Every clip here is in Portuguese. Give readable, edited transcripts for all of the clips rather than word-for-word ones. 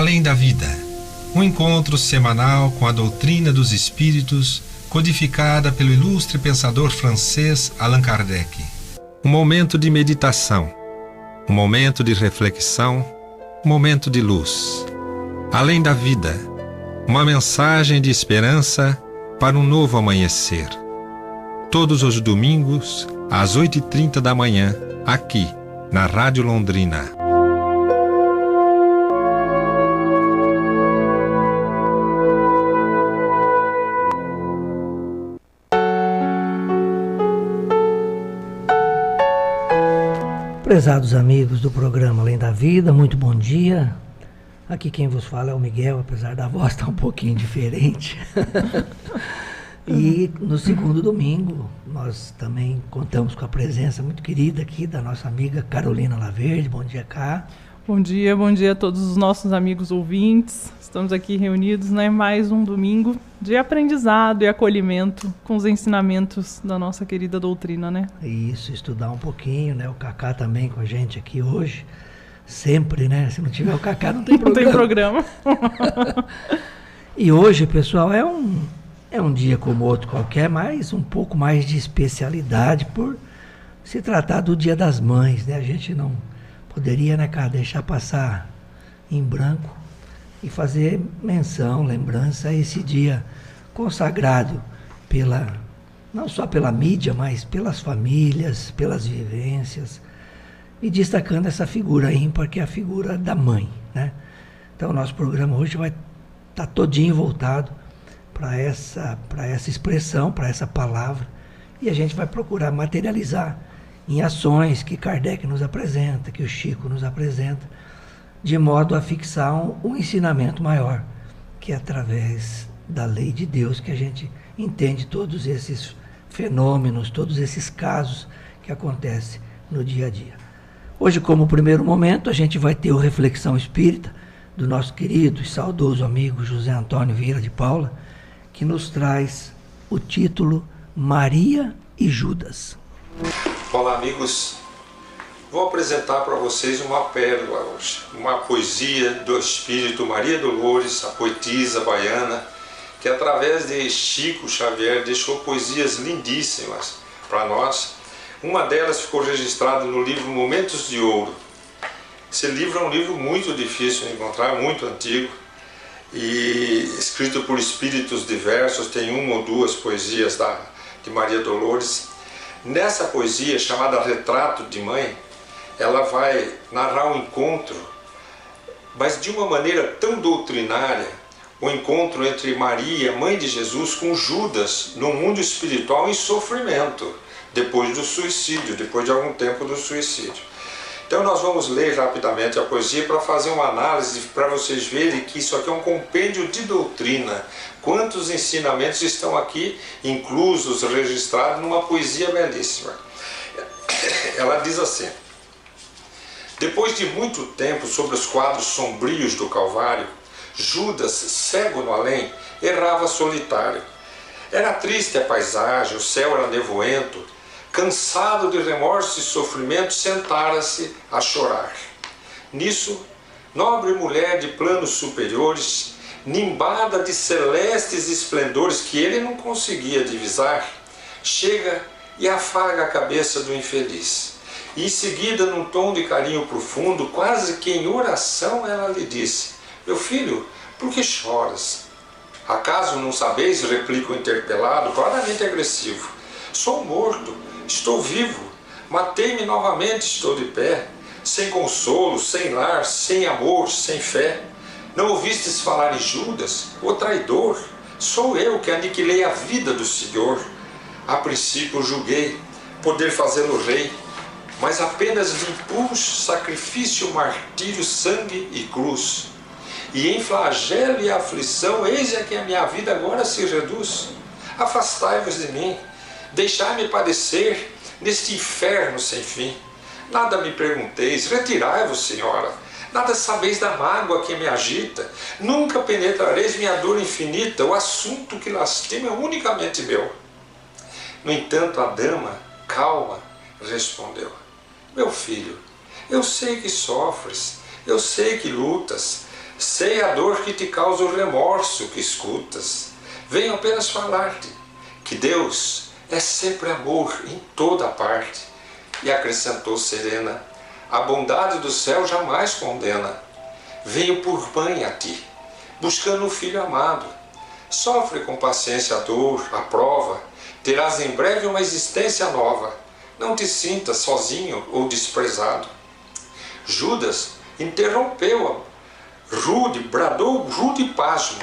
Além da Vida, um encontro semanal com a doutrina dos espíritos, codificada pelo ilustre pensador francês Allan Kardec. Um momento de meditação, um momento de reflexão, um momento de luz. Além da Vida, uma mensagem de esperança para um novo amanhecer. Todos os domingos, às 8h30 da manhã, aqui, na Rádio Londrina. Prezados amigos do programa Além da Vida, muito bom dia. Aqui quem vos fala é o Miguel, apesar da voz estar um pouquinho diferente. E no segundo domingo, nós também contamos com a presença muito querida aqui da nossa amiga Carolina Laverde. Bom dia, Cá. Bom dia a todos os nossos amigos ouvintes. Estamos aqui reunidos, mais um domingo de aprendizado e acolhimento com os ensinamentos da nossa querida doutrina, Isso, estudar um pouquinho, O Cacá também com a gente aqui hoje. Sempre, Se não tiver o Cacá, não tem programa. Não tem programa. E hoje, pessoal, é um dia como outro qualquer, mas um pouco mais de especialidade por se tratar do Dia das Mães, A gente não poderia, Cá, deixar passar em branco e fazer menção, lembrança a esse dia consagrado não só pela mídia, mas pelas famílias, pelas vivências, e destacando essa figura ímpar que é a figura da mãe, Então o nosso programa hoje vai estar todinho voltado para essa expressão, para essa palavra, e a gente vai procurar materializar em ações que Kardec nos apresenta, que o Chico nos apresenta, de modo a fixar um ensinamento maior, que é através da lei de Deus que a gente entende todos esses fenômenos, todos esses casos que acontecem no dia a dia. Hoje, como primeiro momento, a gente vai ter a Reflexão Espírita do nosso querido e saudoso amigo José Antônio Vieira de Paula, que nos traz o título Maria e Judas. Olá, amigos. Vou apresentar para vocês uma pérola hoje, uma poesia do espírito Maria Dolores, a poetisa baiana, que através de Chico Xavier deixou poesias lindíssimas para nós. Uma delas ficou registrada no livro Momentos de Ouro. Esse livro é um livro muito difícil de encontrar, muito antigo, e escrito por espíritos diversos, tem uma ou duas poesias de Maria Dolores. Nessa poesia, chamada Retrato de Mãe, ela vai narrar um encontro, mas de uma maneira tão doutrinária, o encontro entre Maria, mãe de Jesus, com Judas, no mundo espiritual em sofrimento, depois do suicídio, depois de algum tempo do suicídio. Então nós vamos ler rapidamente a poesia para fazer uma análise, para vocês verem que isso aqui é um compêndio de doutrina. Quantos ensinamentos estão aqui inclusos, registrados numa poesia belíssima. Ela diz assim: depois de muito tempo sobre os quadros sombrios do Calvário, Judas, cego no além, errava solitário. Era triste a paisagem, o céu era nevoento. Cansado de remorso e sofrimento, sentara-se a chorar. Nisso, nobre mulher de planos superiores, nimbada de celestes esplendores que ele não conseguia divisar, chega e afaga a cabeça do infeliz. E em seguida, num tom de carinho profundo, quase que em oração, ela lhe disse: meu filho, por que choras? Acaso não sabeis, replica o interpelado, claramente agressivo. Sou morto, estou vivo, matei-me novamente, estou de pé, sem consolo, sem lar, sem amor, sem fé. Não ouvistes falar em Judas, o traidor? Sou eu que aniquilei a vida do Senhor. A princípio julguei poder fazê-lo rei, mas apenas de impulso, sacrifício, martírio, sangue e cruz. E em flagelo e aflição, eis é que a minha vida agora se reduz. Afastai-vos de mim, deixai-me padecer neste inferno sem fim. Nada me pergunteis, retirai-vos, Senhora. Nada sabeis da mágoa que me agita. Nunca penetrareis minha dor infinita. O assunto que lastima é unicamente meu. No entanto, a dama, calma, respondeu: meu filho, eu sei que sofres, eu sei que lutas. Sei a dor que te causa o remorso que escutas. Venho apenas falar-te que Deus é sempre amor em toda parte. E acrescentou serena: a bondade do céu jamais condena. Venho por mãe a ti, buscando um filho amado. Sofre com paciência a dor, a prova. Terás em breve uma existência nova. Não te sintas sozinho ou desprezado. Judas interrompeu-a, bradou rude e pasmo: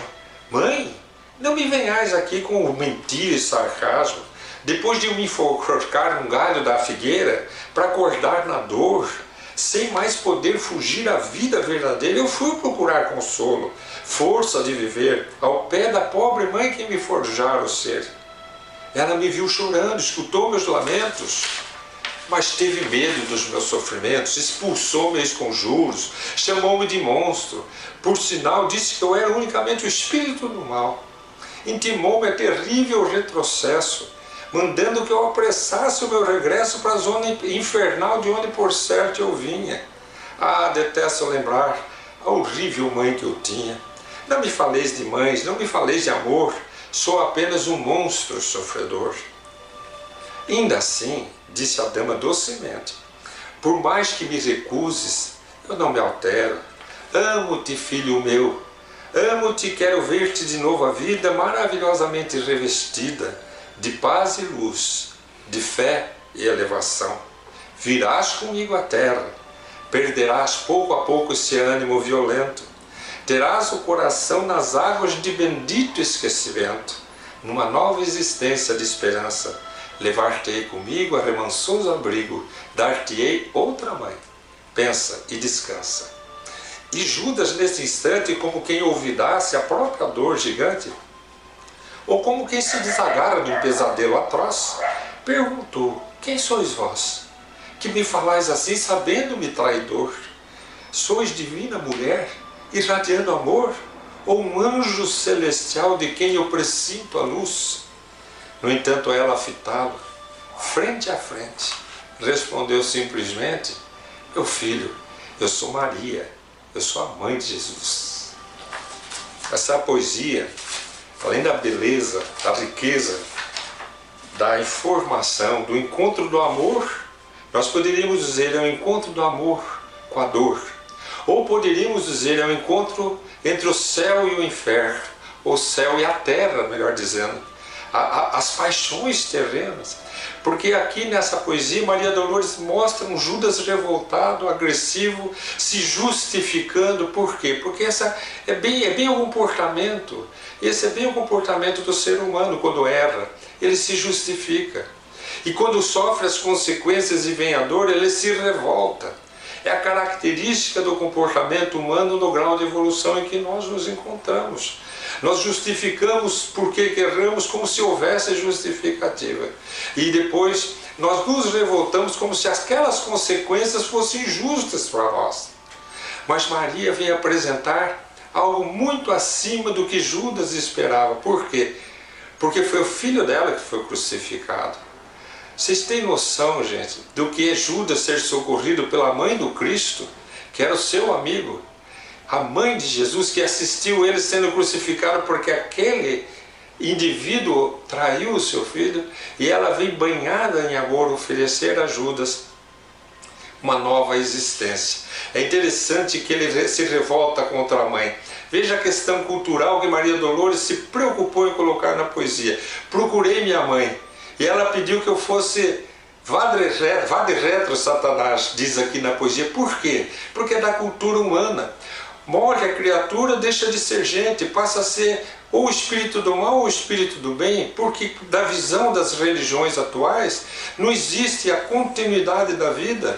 mãe, não me venhais aqui com mentira e sarcasmo. Depois de me enforcar num galho da figueira, para acordar na dor, sem mais poder fugir à vida verdadeira, eu fui procurar consolo, força de viver, ao pé da pobre mãe que me forjara o ser. Ela me viu chorando, escutou meus lamentos, mas teve medo dos meus sofrimentos, expulsou meus conjuros, chamou-me de monstro. Por sinal, disse que eu era unicamente o espírito do mal. Intimou-me a terrível retrocesso, mandando que eu apressasse o meu regresso para a zona infernal de onde por certo eu vinha. Ah, detesto lembrar a horrível mãe que eu tinha. Não me faleis de mães, não me faleis de amor, sou apenas um monstro sofredor. Ainda assim, disse a dama docemente, por mais que me recuses, eu não me altero. Amo-te, filho meu, amo-te e quero ver-te de novo a vida maravilhosamente revestida de paz e luz, de fé e elevação. Virás comigo à terra, perderás pouco a pouco esse ânimo violento, terás o coração nas águas de bendito esquecimento, numa nova existência de esperança, levar-te-ei comigo a remansoso abrigo, dar-te-ei outra mãe. Pensa e descansa. E Judas, nesse instante, como quem olvidasse a própria dor gigante, ou como quem se desagarra de um pesadelo atroz, perguntou: quem sois vós, que me falais assim, sabendo-me traidor? Sois divina mulher, irradiando amor, ou um anjo celestial de quem eu presinto a luz? No entanto, ela, a fitá-lo, frente a frente, respondeu simplesmente: meu filho, eu sou Maria, eu sou a mãe de Jesus. Essa poesia, além da beleza, da riqueza, da informação, do encontro do amor, nós poderíamos dizer é o encontro do amor com a dor. Ou poderíamos dizer é o encontro entre o céu e o inferno, o céu e a terra, melhor dizendo, as paixões terrenas. Porque aqui nessa poesia Maria Dolores mostra um Judas revoltado, agressivo, se justificando. Por quê? Porque essa é bem o comportamento. Esse é bem o comportamento do ser humano quando erra. Ele se justifica. E quando sofre as consequências e vem a dor, ele se revolta. É a característica do comportamento humano no grau de evolução em que nós nos encontramos. Nós justificamos porque erramos como se houvesse justificativa. E depois nós nos revoltamos como se aquelas consequências fossem justas para nós. Mas Maria vem apresentar algo muito acima do que Judas esperava. Por quê? Porque foi o filho dela que foi crucificado. Vocês têm noção, gente, do que é Judas ser socorrido pela mãe do Cristo, que era o seu amigo? A mãe de Jesus que assistiu ele sendo crucificado porque aquele indivíduo traiu o seu filho, e ela vem banhada em amor oferecer a Judas uma nova existência. É interessante que ele se revolta contra a mãe. Veja a questão cultural que Maria Dolores se preocupou em colocar na poesia. Procurei minha mãe e ela pediu que eu fosse vá de retro, Satanás, diz aqui na poesia. Por quê? Porque é da cultura humana. Morre a criatura, deixa de ser gente, passa a ser ou o espírito do mal ou o espírito do bem, porque da visão das religiões atuais não existe a continuidade da vida.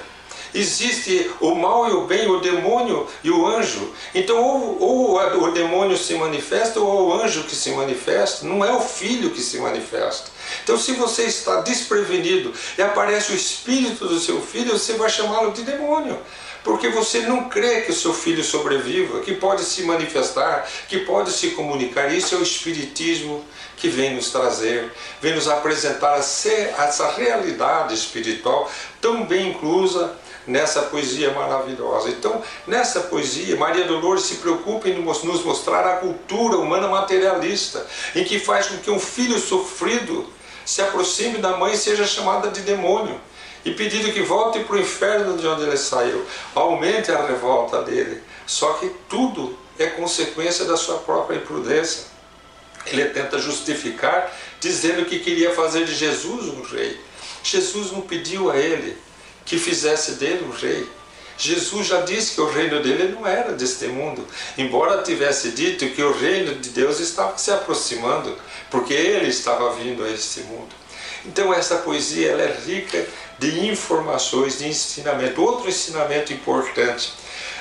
Existe o mal e o bem, o demônio e o anjo. Então ou o demônio se manifesta ou o anjo que se manifesta, não é o filho que se manifesta. Então se você está desprevenido e aparece o espírito do seu filho, você vai chamá-lo de demônio. Porque você não crê que o seu filho sobreviva, que pode se manifestar, que pode se comunicar. Isso é o Espiritismo que vem nos trazer, vem nos apresentar essa realidade espiritual tão bem inclusa nessa poesia maravilhosa. Então, nessa poesia, Maria Dolores se preocupa em nos mostrar a cultura humana materialista, em que faz com que um filho sofrido se aproxime da mãe e seja chamada de demônio, e pedindo que volte para o inferno de onde ele saiu, aumente a revolta dele. Só que tudo é consequência da sua própria imprudência. Ele tenta justificar, dizendo que queria fazer de Jesus um rei. Jesus não pediu a ele que fizesse dele um rei. Jesus já disse que o reino dele não era deste mundo, embora tivesse dito que o reino de Deus estava se aproximando, porque ele estava vindo a este mundo. Então essa poesia ela é rica de informações, de ensinamento. Outro ensinamento importante.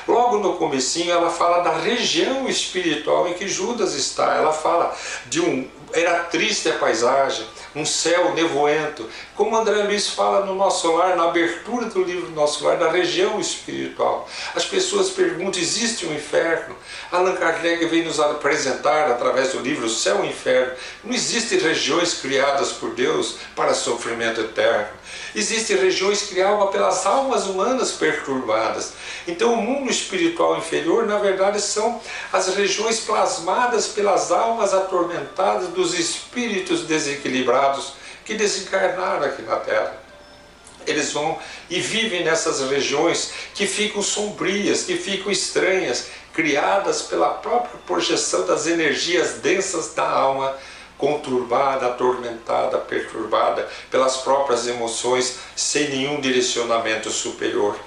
Logo no comecinho ela fala da região espiritual em que Judas está. Ela fala de era triste a paisagem, um céu nevoento. Como André Luiz fala no Nosso Lar, na abertura do livro Nosso Lar, da região espiritual. As pessoas perguntam, existe um inferno? Allan Kardec vem nos apresentar, através do livro Céu e Inferno, não existem regiões criadas por Deus para sofrimento eterno. Existem regiões criadas pelas almas humanas perturbadas. Então o mundo espiritual inferior, na verdade, são as regiões plasmadas pelas almas atormentadas dos espíritos desequilibrados que desencarnaram aqui na Terra. Eles vão e vivem nessas regiões que ficam sombrias, que ficam estranhas, criadas pela própria projeção das energias densas da alma, conturbada, atormentada, perturbada pelas próprias emoções, sem nenhum direcionamento superior.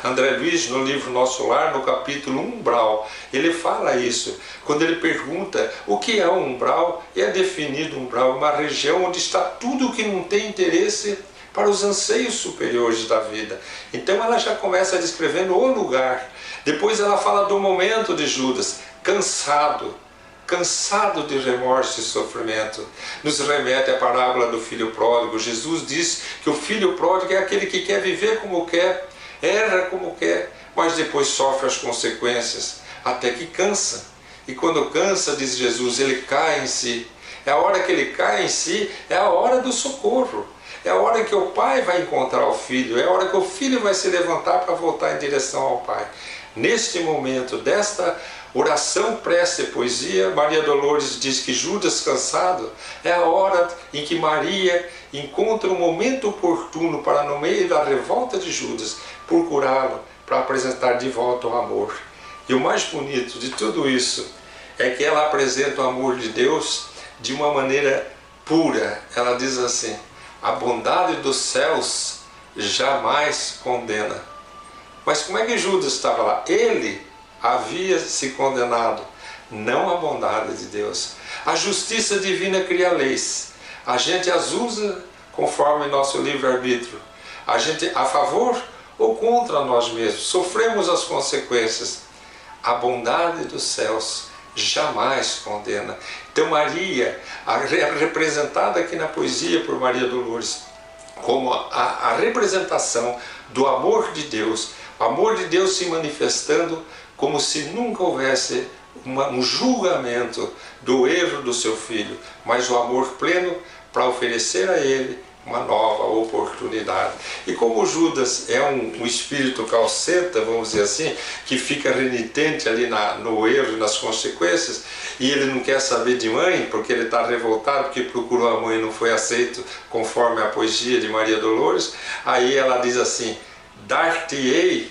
André Luiz, no livro Nosso Lar, no capítulo Umbral, ele fala isso. Quando ele pergunta o que é um umbral, é definido umbral, uma região onde está tudo que não tem interesse para os anseios superiores da vida. Então ela já começa descrevendo o lugar. Depois ela fala do momento de Judas, cansado de remorso e sofrimento. Nos remete à parábola do filho pródigo. Jesus diz que o filho pródigo é aquele que quer viver como quer, erra como quer, mas depois sofre as consequências, até que cansa. E quando cansa, diz Jesus, ele cai em si. É a hora que ele cai em si, é a hora do socorro. É a hora que o pai vai encontrar o filho, é a hora que o filho vai se levantar para voltar em direção ao pai. Neste momento desta oração, prece e poesia, Maria Dolores diz que Judas cansado é a hora em que Maria encontra um momento oportuno para, no meio da revolta de Judas, procurá-lo para apresentar de volta o amor. E o mais bonito de tudo isso é que ela apresenta o amor de Deus de uma maneira pura. Ela diz assim, a bondade dos céus jamais condena. Mas como é que Judas estava lá? Ele havia se condenado, não a bondade de Deus. A justiça divina cria leis. A gente as usa conforme nosso livre-arbítrio. A gente a favor ou contra nós mesmos. Sofremos as consequências. A bondade dos céus jamais condena. Então Maria, representada aqui na poesia por Maria Dolores, como a representação do amor de Deus, o amor de Deus se manifestando como se nunca houvesse um julgamento do erro do seu filho, mas o amor pleno para oferecer a ele uma nova oportunidade. E como Judas é um espírito calceta, vamos dizer assim, que fica renitente ali no erro e nas consequências, e ele não quer saber de mãe, porque ele está revoltado, porque procurou a mãe e não foi aceito conforme a poesia de Maria Dolores, aí ela diz assim, dar-te-ei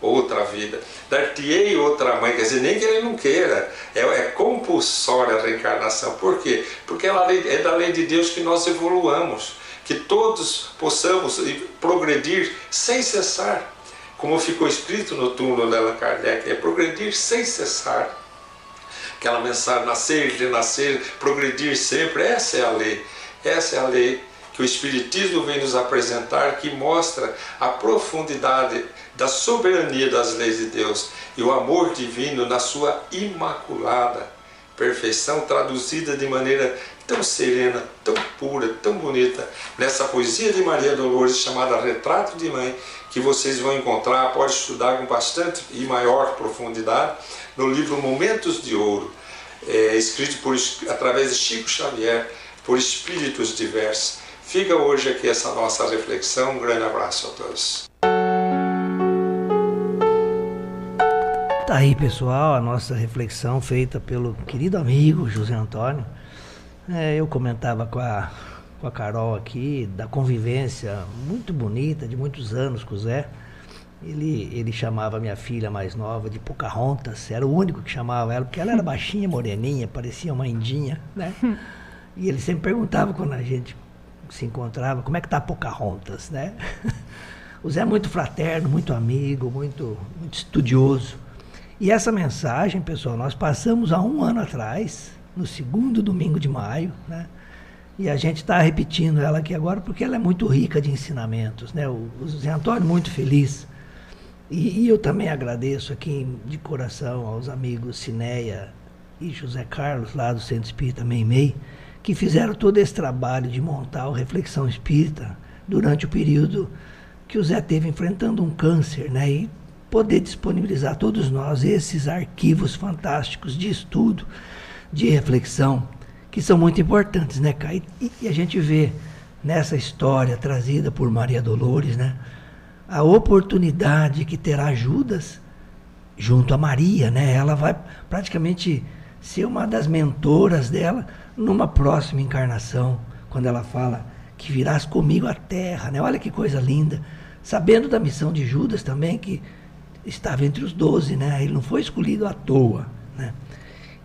outra vida, dar-te-ei outra mãe, quer dizer, nem que ele não queira, é compulsória a reencarnação. Por quê? Porque é da lei de Deus que nós evoluamos, que todos possamos progredir sem cessar, como ficou escrito no túmulo de Allan Kardec, é progredir sem cessar. Aquela mensagem, nascer, renascer, progredir sempre, essa é a lei que o Espiritismo vem nos apresentar, que mostra a profundidade da soberania das leis de Deus e o amor divino na sua imaculada perfeição, traduzida de maneira tão serena, tão pura, tão bonita, nessa poesia de Maria Dolores chamada Retrato de Mãe, que vocês vão encontrar, pode estudar com bastante e maior profundidade, no livro Momentos de Ouro, escrito através de Chico Xavier, por espíritos diversos. Fica hoje aqui essa nossa reflexão. Um grande abraço a todos. Tá aí, pessoal, a nossa reflexão feita pelo querido amigo José Antônio. Eu comentava com a Carol aqui da convivência muito bonita de muitos anos com o Zé. Ele chamava minha filha mais nova de Pocahontas, era o único que chamava ela, porque ela era baixinha, moreninha, parecia uma indinha, né? E ele sempre perguntava quando a gente se encontrava, como é que tá Pocahontas, né? O Zé é muito fraterno, muito amigo, muito estudioso. E essa mensagem, pessoal, nós passamos há 1 ano atrás, no 2º domingo de maio, né? E a gente está repetindo ela aqui agora porque ela é muito rica de ensinamentos, né? O Zé Antônio muito feliz. E eu também agradeço aqui de coração aos amigos Cineia e José Carlos, lá do Centro Espírita Meimei, que fizeram todo esse trabalho de montar o Reflexão Espírita durante o período que o Zé teve enfrentando um câncer, né? E poder disponibilizar a todos nós esses arquivos fantásticos de estudo, de reflexão, que são muito importantes, né, Caio? E a gente vê nessa história trazida por Maria Dolores, né, a oportunidade que terá Judas junto a Maria, né? Ela vai praticamente ser uma das mentoras dela numa próxima encarnação, quando ela fala que virás comigo à terra, né? Olha que coisa linda, sabendo da missão de Judas também, que estava entre os 12, né? Ele não foi escolhido à toa, né?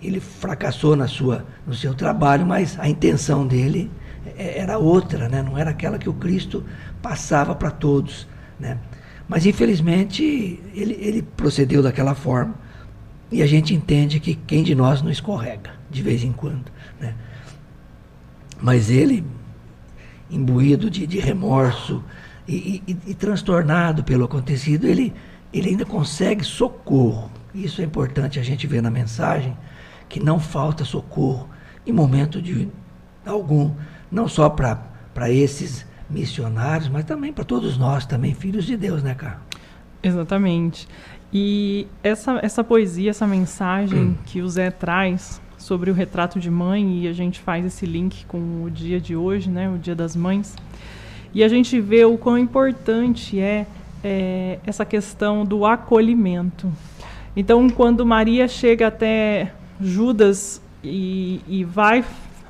Ele fracassou no seu trabalho, mas a intenção dele era outra, né? Não era aquela que o Cristo passava para todos, né? Mas infelizmente ele procedeu daquela forma, e a gente entende que quem de nós não escorrega de vez em quando, né? Mas ele, imbuído de remorso e transtornado pelo acontecido, ele ainda consegue socorro. Isso é importante a gente ver na mensagem, que não falta socorro em momento algum, não só para esses missionários, mas também para todos nós, também filhos de Deus, né, Carlos? Exatamente. E essa poesia, essa mensagem que o Zé traz sobre o retrato de mãe, e a gente faz esse link com o dia de hoje, né, o Dia das Mães, e a gente vê o quão importante é essa questão do acolhimento. Então, quando Maria chega até Judas e vai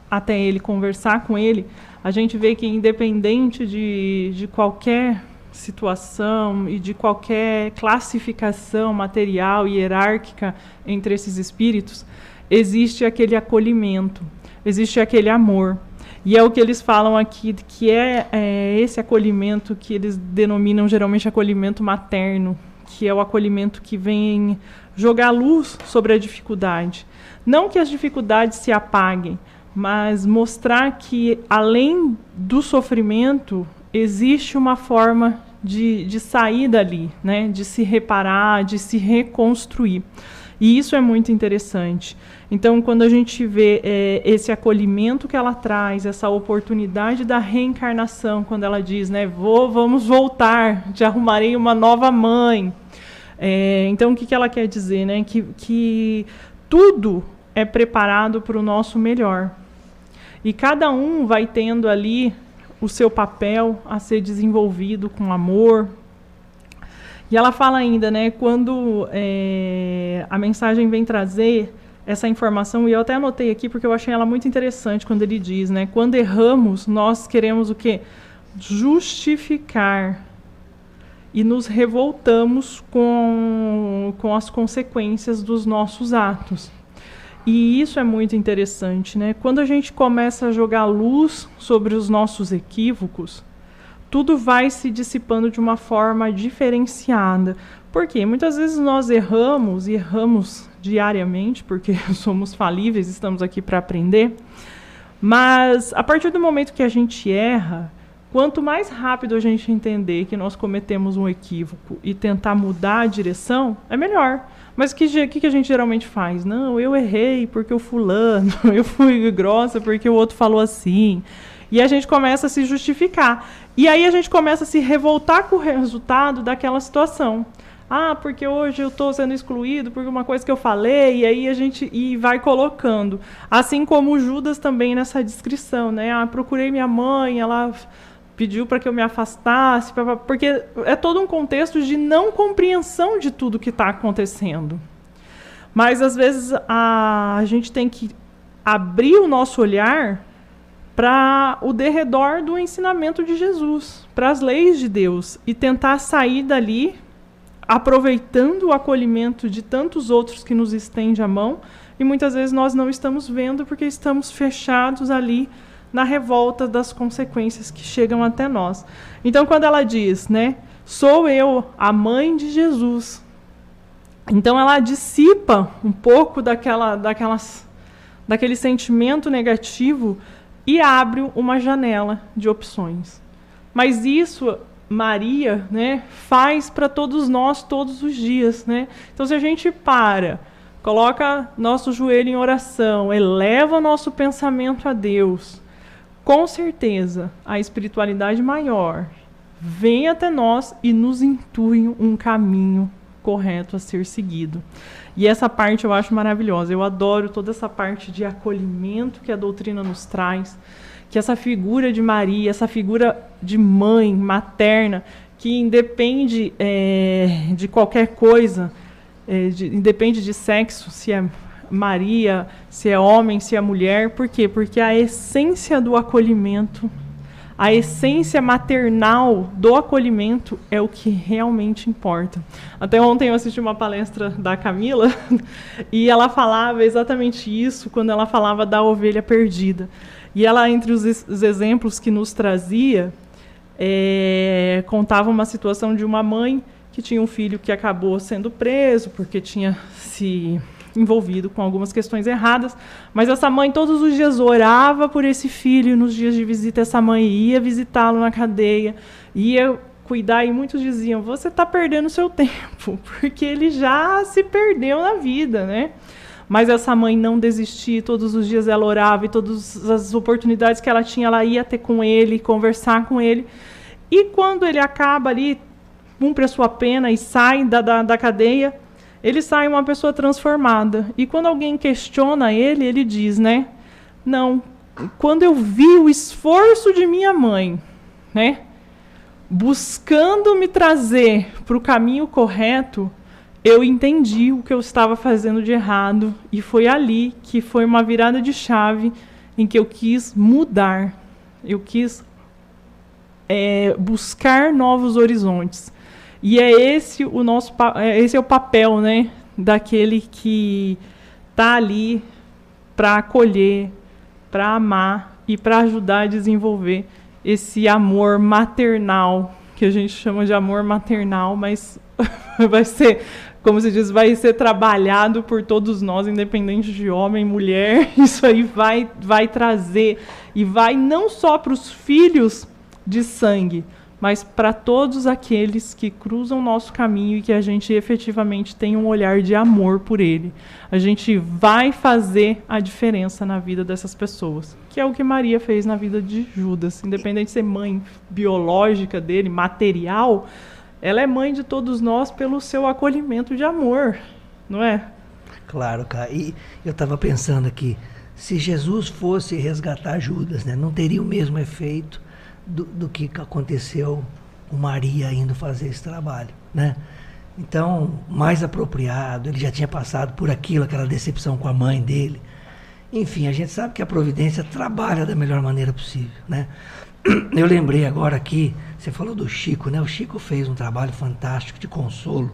até ele conversar com ele, a gente vê que, independente de qualquer situação e de qualquer classificação material e hierárquica entre esses espíritos, existe aquele acolhimento, existe aquele amor. E é o que eles falam aqui, que é esse acolhimento que eles denominam geralmente acolhimento materno, que é o acolhimento que vem jogar luz sobre a dificuldade. Não que as dificuldades se apaguem, mas mostrar que, além do sofrimento, existe uma forma de sair dali, né? De se reparar, de se reconstruir. E isso é muito interessante. Então, quando a gente vê esse acolhimento que ela traz, essa oportunidade da reencarnação, quando ela diz, né, vamos voltar, te arrumarei uma nova mãe. Então, o que ela quer dizer? Né? Que tudo é preparado para o nosso melhor. E cada um vai tendo ali o seu papel a ser desenvolvido com amor. E ela fala ainda, né, quando a mensagem vem trazer essa informação, e eu até anotei aqui porque eu achei ela muito interessante quando ele diz, né, quando erramos, nós queremos o quê? Justificar. E nos revoltamos com as consequências dos nossos atos. E isso é muito interessante, né? Quando a gente começa a jogar luz sobre os nossos equívocos, tudo vai se dissipando de uma forma diferenciada. Por quê? Muitas vezes nós erramos, e erramos diariamente, porque somos falíveis, estamos aqui para aprender. Mas, a partir do momento que a gente erra, quanto mais rápido a gente entender que nós cometemos um equívoco e tentar mudar a direção, é melhor. Mas o que a gente geralmente faz? Não, eu errei porque o fulano, eu fui grossa porque o outro falou assim. E a gente começa a se justificar. E aí a gente começa a se revoltar com o resultado daquela situação. Ah, porque hoje eu estou sendo excluído por uma coisa que eu falei, e aí a gente vai colocando. Assim como o Judas também nessa descrição, né? Ah, procurei minha mãe, ela pediu para que eu me afastasse, porque é todo um contexto de não compreensão de tudo que está acontecendo. Mas, às vezes, a gente tem que abrir o nosso olhar para o derredor do ensinamento de Jesus, para as leis de Deus, e tentar sair dali, aproveitando o acolhimento de tantos outros que nos estendem a mão, e muitas vezes nós não estamos vendo porque estamos fechados ali na revolta das consequências que chegam até nós. Então, quando ela diz, né, sou eu, a mãe de Jesus, então ela dissipa um pouco daquele sentimento negativo e abre uma janela de opções. Mas isso Maria, né, faz para todos nós todos os dias, né? Então, se a gente coloca nosso joelho em oração, eleva nosso pensamento a Deus, com certeza a espiritualidade maior vem até nós e nos intui um caminho correto a ser seguido. E essa parte eu acho maravilhosa. Eu adoro toda essa parte de acolhimento que a doutrina nos traz, que essa figura de Maria, essa figura de mãe, materna, que independe de qualquer coisa, independe de sexo, se é Maria, se é homem, se é mulher. Por quê? Porque a essência do acolhimento, a essência maternal do acolhimento é o que realmente importa. Até ontem eu assisti uma palestra da Camila e ela falava exatamente isso quando ela falava da ovelha perdida. E ela, entre os exemplos que nos trazia, contava uma situação de uma mãe que tinha um filho que acabou sendo preso porque tinha se envolvido com algumas questões erradas, mas essa mãe todos os dias orava por esse filho. Nos dias de visita, essa mãe ia visitá-lo na cadeia, ia cuidar, e muitos diziam, você está perdendo seu tempo, porque ele já se perdeu na vida, né? Mas essa mãe não desistia, todos os dias ela orava, e todas as oportunidades que ela tinha, ela ia ter com ele, conversar com ele. E quando ele acaba ali, cumpre a sua pena e sai da cadeia, ele sai uma pessoa transformada. E quando alguém questiona ele, ele diz, né? Não, quando eu vi o esforço de minha mãe, né, buscando me trazer para o caminho correto, eu entendi o que eu estava fazendo de errado. E foi ali que foi uma virada de chave em que eu quis mudar. Eu quis buscar novos horizontes. E esse é o papel, né, daquele que está ali para acolher, para amar e para ajudar a desenvolver esse amor maternal, que a gente chama de amor maternal, mas vai ser, como se diz, vai ser trabalhado por todos nós, independente de homem, mulher. Isso aí vai trazer, e vai não só para os filhos de sangue, mas para todos aqueles que cruzam o nosso caminho e que a gente efetivamente tem um olhar de amor por ele. A gente vai fazer a diferença na vida dessas pessoas, que é o que Maria fez na vida de Judas. Independente de ser mãe biológica dele, material, ela é mãe de todos nós pelo seu acolhimento de amor, não é? Claro, cara. E eu estava pensando aqui, se Jesus fosse resgatar Judas, né, não teria o mesmo efeito do que aconteceu com Maria indo fazer esse trabalho, né? Então, mais apropriado, ele já tinha passado por aquela decepção com a mãe dele. Enfim, a gente sabe que a providência trabalha da melhor maneira possível, né? Eu lembrei agora aqui, você falou do Chico, né? O Chico fez um trabalho fantástico de consolo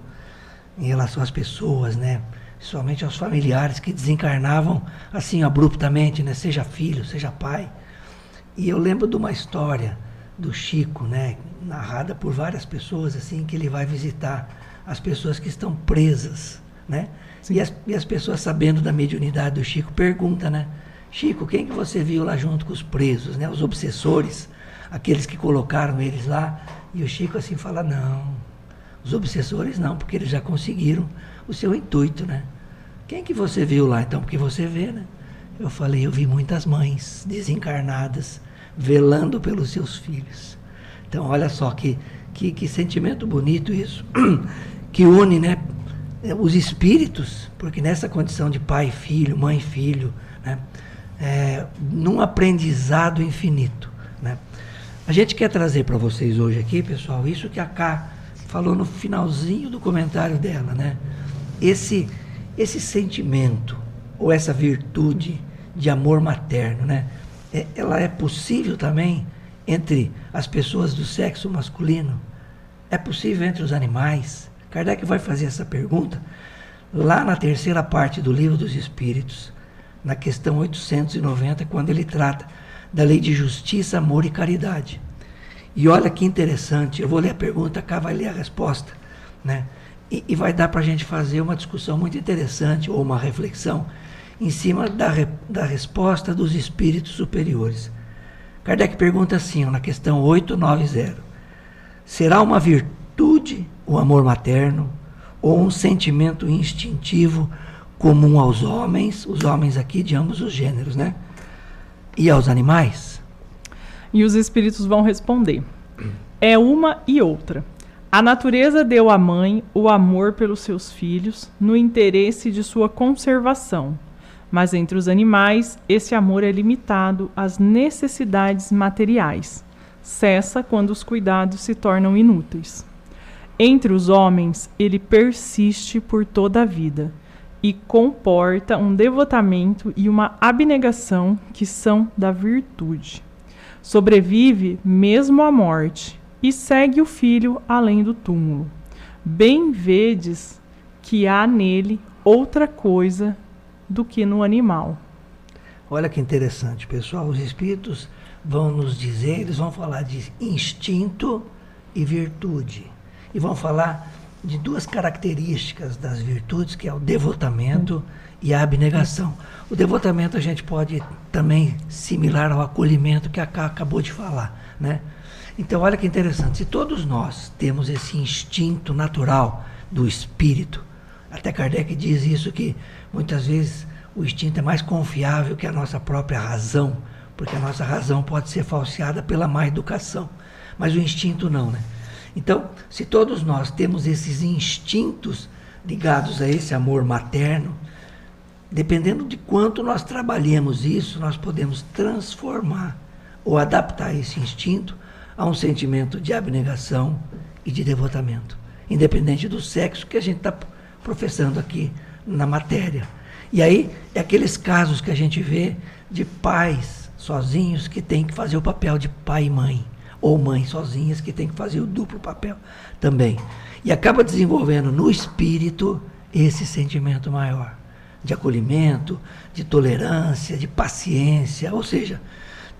em relação às pessoas, né? Principalmente aos familiares que desencarnavam assim abruptamente, né? Seja filho, seja pai. E eu lembro de uma história do Chico, né, narrada por várias pessoas, assim, que ele vai visitar as pessoas que estão presas, né? E as pessoas, sabendo da mediunidade do Chico, perguntam, né? Chico, quem que você viu lá junto com os presos, né? Os obsessores, aqueles que colocaram eles lá. E o Chico assim fala, não, os obsessores não, porque eles já conseguiram o seu intuito, né? Quem que você viu lá, então? Porque você vê, né? Eu falei, eu vi muitas mães desencarnadas velando pelos seus filhos. Então, olha só que sentimento bonito isso, que une, né, os espíritos, porque nessa condição de pai e filho, mãe e filho, né, num aprendizado infinito, né. A gente quer trazer para vocês hoje aqui, pessoal, isso que a Ká falou no finalzinho do comentário dela, né, esse esse sentimento, ou essa virtude de amor materno, né? Ela é possível também entre as pessoas do sexo masculino? É possível entre os animais? Kardec vai fazer essa pergunta lá na terceira parte do Livro dos Espíritos, na questão 890, quando ele trata da lei de justiça, amor e caridade. E olha que interessante, eu vou ler a pergunta, cá vai ler a resposta, né? E vai dar para a gente fazer uma discussão muito interessante, ou uma reflexão, em cima da resposta dos espíritos superiores. Kardec pergunta assim, na questão 890, será uma virtude o amor materno, ou um sentimento instintivo comum aos homens, os homens aqui de ambos os gêneros, né? E aos animais? E os espíritos vão responder, é uma e outra. A natureza deu à mãe o amor pelos seus filhos no interesse de sua conservação, mas entre os animais esse amor é limitado às necessidades materiais. Cessa quando os cuidados se tornam inúteis. Entre os homens ele persiste por toda a vida e comporta um devotamento e uma abnegação que são da virtude. Sobrevive mesmo à morte e segue o filho além do túmulo. Bem vedes que há nele outra coisa do que no animal. Olha que interessante, pessoal. Os espíritos vão nos dizer, eles vão falar de instinto e virtude. E vão falar de duas características das virtudes, que é o devotamento e a abnegação. O devotamento a gente pode também similar ao acolhimento que a Cá acabou de falar, né? Então, olha que interessante, se todos nós temos esse instinto natural do espírito, até Kardec diz isso, que muitas vezes o instinto é mais confiável que a nossa própria razão, porque a nossa razão pode ser falseada pela má educação, mas o instinto não, né? Então, se todos nós temos esses instintos ligados a esse amor materno, dependendo de quanto nós trabalhemos isso, nós podemos transformar ou adaptar esse instinto a um sentimento de abnegação e de devotamento, independente do sexo que a gente está professando aqui na matéria. E aí, é aqueles casos que a gente vê de pais sozinhos que têm que fazer o papel de pai e mãe, ou mães sozinhas que têm que fazer o duplo papel também. E acaba desenvolvendo no espírito esse sentimento maior, de acolhimento, de tolerância, de paciência, ou seja,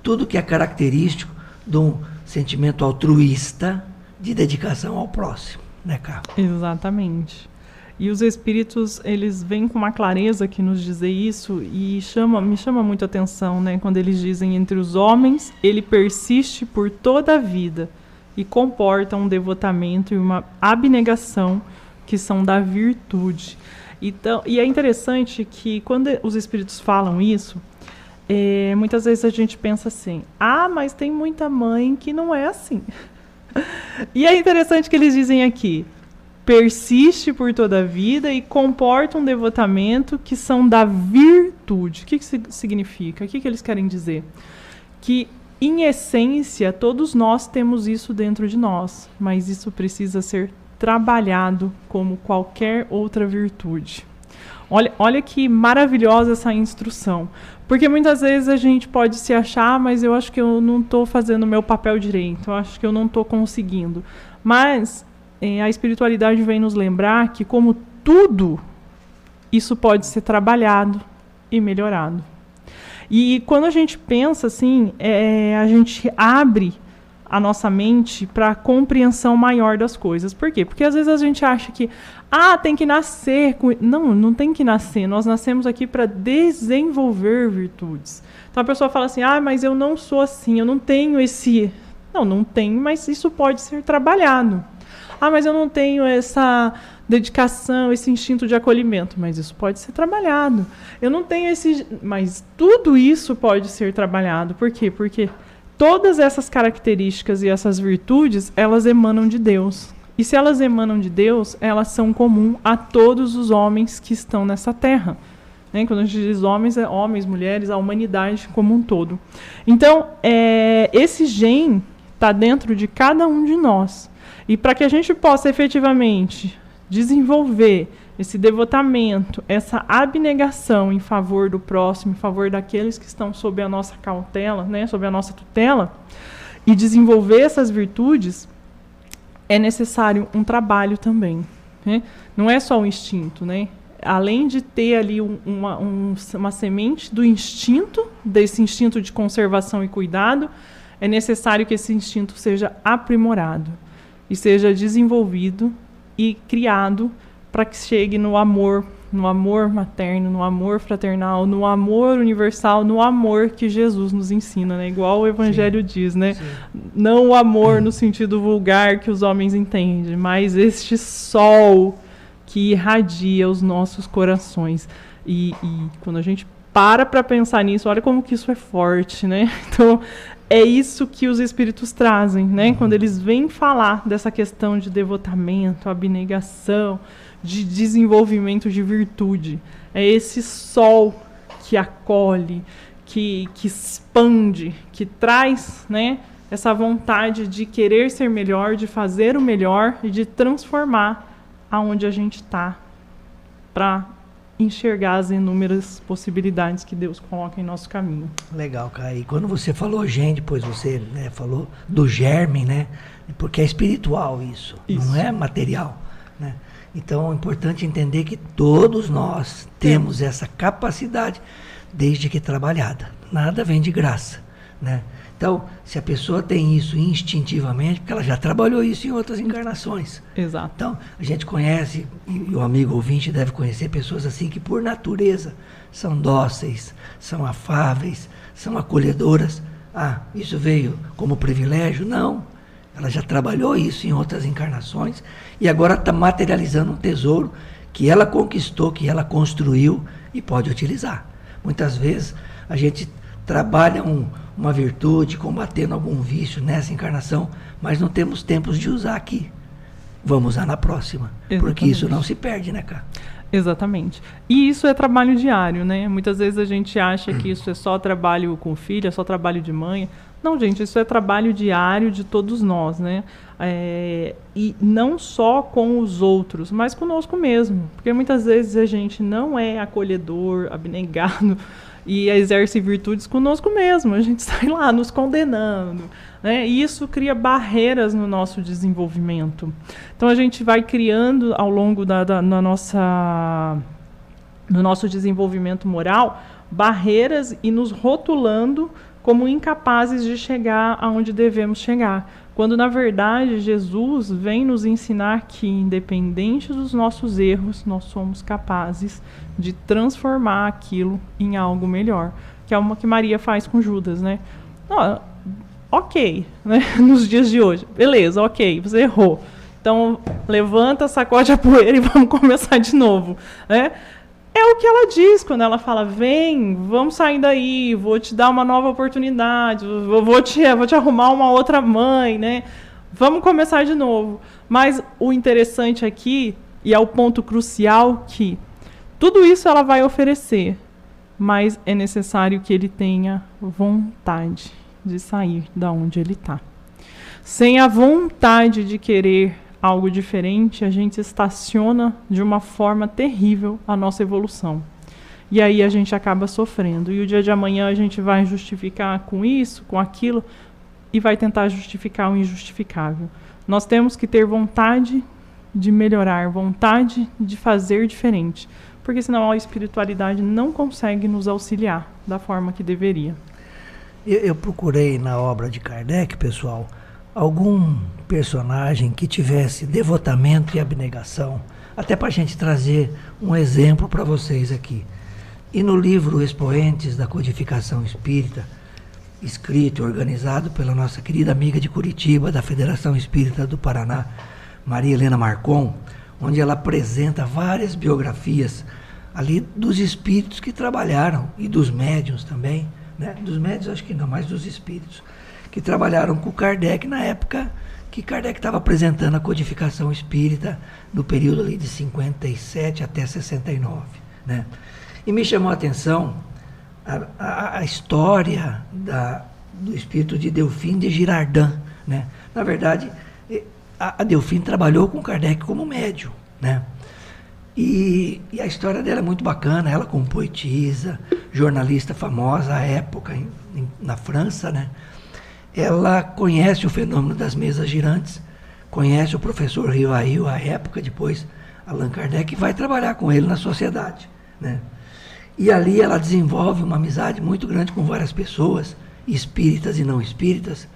tudo que é característico de um sentimento altruísta de dedicação ao próximo, né, Carla? Exatamente. E os espíritos, eles vêm com uma clareza que nos dizer isso e me chama muito a atenção, né? Quando eles dizem, entre os homens, ele persiste por toda a vida e comporta um devotamento e uma abnegação que são da virtude. Então, e é interessante que quando os espíritos falam isso, muitas vezes a gente pensa assim, mas tem muita mãe que não é assim. E é interessante que eles dizem aqui, persiste por toda a vida e comporta um devotamento que são da virtude. O que isso significa? O que eles querem dizer? Que, em essência, todos nós temos isso dentro de nós, mas isso precisa ser trabalhado como qualquer outra virtude. Olha que maravilhosa essa instrução. Porque muitas vezes a gente pode se achar, mas eu acho que eu não estou fazendo o meu papel direito, eu acho que eu não estou conseguindo. Mas a espiritualidade vem nos lembrar que, como tudo, isso pode ser trabalhado e melhorado. E quando a gente pensa assim, a gente abre a nossa mente para a compreensão maior das coisas. Por quê? Porque às vezes a gente acha que tem que nascer com... Não tem que nascer. Nós nascemos aqui para desenvolver virtudes. Então a pessoa fala assim, mas eu não sou assim, eu não tenho esse... Não tem, mas isso pode ser trabalhado. Mas eu não tenho essa dedicação, esse instinto de acolhimento. Mas isso pode ser trabalhado. Eu não tenho esse... Mas tudo isso pode ser trabalhado. Por quê? Porque todas essas características e essas virtudes, elas emanam de Deus. E se elas emanam de Deus, elas são comuns a todos os homens que estão nessa terra. Né? Quando a gente diz homens, é homens, mulheres, a humanidade como um todo. Então, esse gene está dentro de cada um de nós. E para que a gente possa efetivamente desenvolver esse devotamento, essa abnegação em favor do próximo, em favor daqueles que estão sob a nossa cautela, né, sob a nossa tutela, e desenvolver essas virtudes, é necessário um trabalho também, né? Não é só o instinto, né? Além de ter ali uma semente do instinto, desse instinto de conservação e cuidado, é necessário que esse instinto seja aprimorado e seja desenvolvido e criado para que chegue no amor materno, no amor fraternal, no amor universal, no amor que Jesus nos ensina, né? Igual o Evangelho diz, né? Sim. Não o amor no sentido vulgar que os homens entendem, mas este sol que irradia os nossos corações. E quando a gente para pensar nisso, olha como que isso é forte, né? Então, é isso que os espíritos trazem, né? Quando eles vêm falar dessa questão de devotamento, abnegação, de desenvolvimento de virtude. É esse sol que acolhe, que expande, que traz, né, essa vontade de querer ser melhor, de fazer o melhor e de transformar aonde a gente está, para enxergar as inúmeras possibilidades que Deus coloca em nosso caminho. Legal, cara. E quando você falou gente, pois você, né, falou do germe, né? Porque é espiritual isso. Não é material, né? Então é importante entender que todos nós temos essa capacidade, desde que trabalhada. Nada vem de graça, né? Então, se a pessoa tem isso instintivamente, porque ela já trabalhou isso em outras encarnações. Exato. Então, a gente conhece, e o amigo ouvinte deve conhecer, pessoas assim que, por natureza, são dóceis, são afáveis, são acolhedoras. Ah, isso veio como privilégio? Não. Ela já trabalhou isso em outras encarnações e agora está materializando um tesouro que ela conquistou, que ela construiu e pode utilizar. Muitas vezes a gente trabalha uma virtude, combatendo algum vício nessa encarnação, mas não temos tempos de usar aqui. Vamos usar na próxima. Exatamente. Porque isso não se perde, né, cara? Exatamente. E isso é trabalho diário, né? Muitas vezes a gente acha que isso é só trabalho com filho, é só trabalho de mãe. Não, gente, isso é trabalho diário de todos nós, né? E não só com os outros, mas conosco mesmo. Porque muitas vezes a gente não é acolhedor, abnegado e exerce virtudes conosco mesmo. A gente sai lá nos condenando, né? E isso cria barreiras no nosso desenvolvimento. Então a gente vai criando ao longo do nosso desenvolvimento moral barreiras e nos rotulando como incapazes de chegar aonde devemos chegar. Quando, na verdade, Jesus vem nos ensinar que, independente dos nossos erros, nós somos capazes de transformar aquilo em algo melhor. Que é uma que Maria faz com Judas, né? Ok, né? Nos dias de hoje. Beleza, ok, você errou. Então, levanta, sacode a poeira e vamos começar de novo, né? É o que ela diz quando ela fala, vem, vamos sair daí, vou te dar uma nova oportunidade, vou te arrumar uma outra mãe, né? Vamos começar de novo. Mas o interessante aqui, e é o ponto crucial, que tudo isso ela vai oferecer, mas é necessário que ele tenha vontade de sair da onde ele está. Sem a vontade de querer algo diferente, a gente estaciona de uma forma terrível a nossa evolução. E aí a gente acaba sofrendo. E o dia de amanhã a gente vai justificar com isso, com aquilo, e vai tentar justificar o injustificável. Nós temos que ter vontade de melhorar, vontade de fazer diferente. Porque senão a espiritualidade não consegue nos auxiliar da forma que deveria. Eu procurei na obra de Kardec, pessoal, algum personagem que tivesse devotamento e abnegação, até para a gente trazer um exemplo para vocês aqui. E no livro Expoentes da Codificação Espírita, escrito e organizado pela nossa querida amiga de Curitiba, da Federação Espírita do Paraná, Maria Helena Marcon, onde ela apresenta várias biografias ali dos espíritos que trabalharam, e dos médiuns também, né? Dos médiuns acho que não, mas dos espíritos, que trabalharam com Kardec na época que Kardec estava apresentando a codificação espírita, no período ali de 57 até 69. Né? E me chamou a atenção a história do espírito de Delphine de Girardin. Né? Na verdade, a Delphine trabalhou com Kardec como médium. né? E a história dela é muito bacana, ela como poetisa, jornalista famosa à época na França, né? Ela conhece o fenômeno das mesas girantes, conhece o professor Rivail à época, depois Allan Kardec, e vai trabalhar com ele na sociedade, né? E ali ela desenvolve uma amizade muito grande com várias pessoas, espíritas e não espíritas,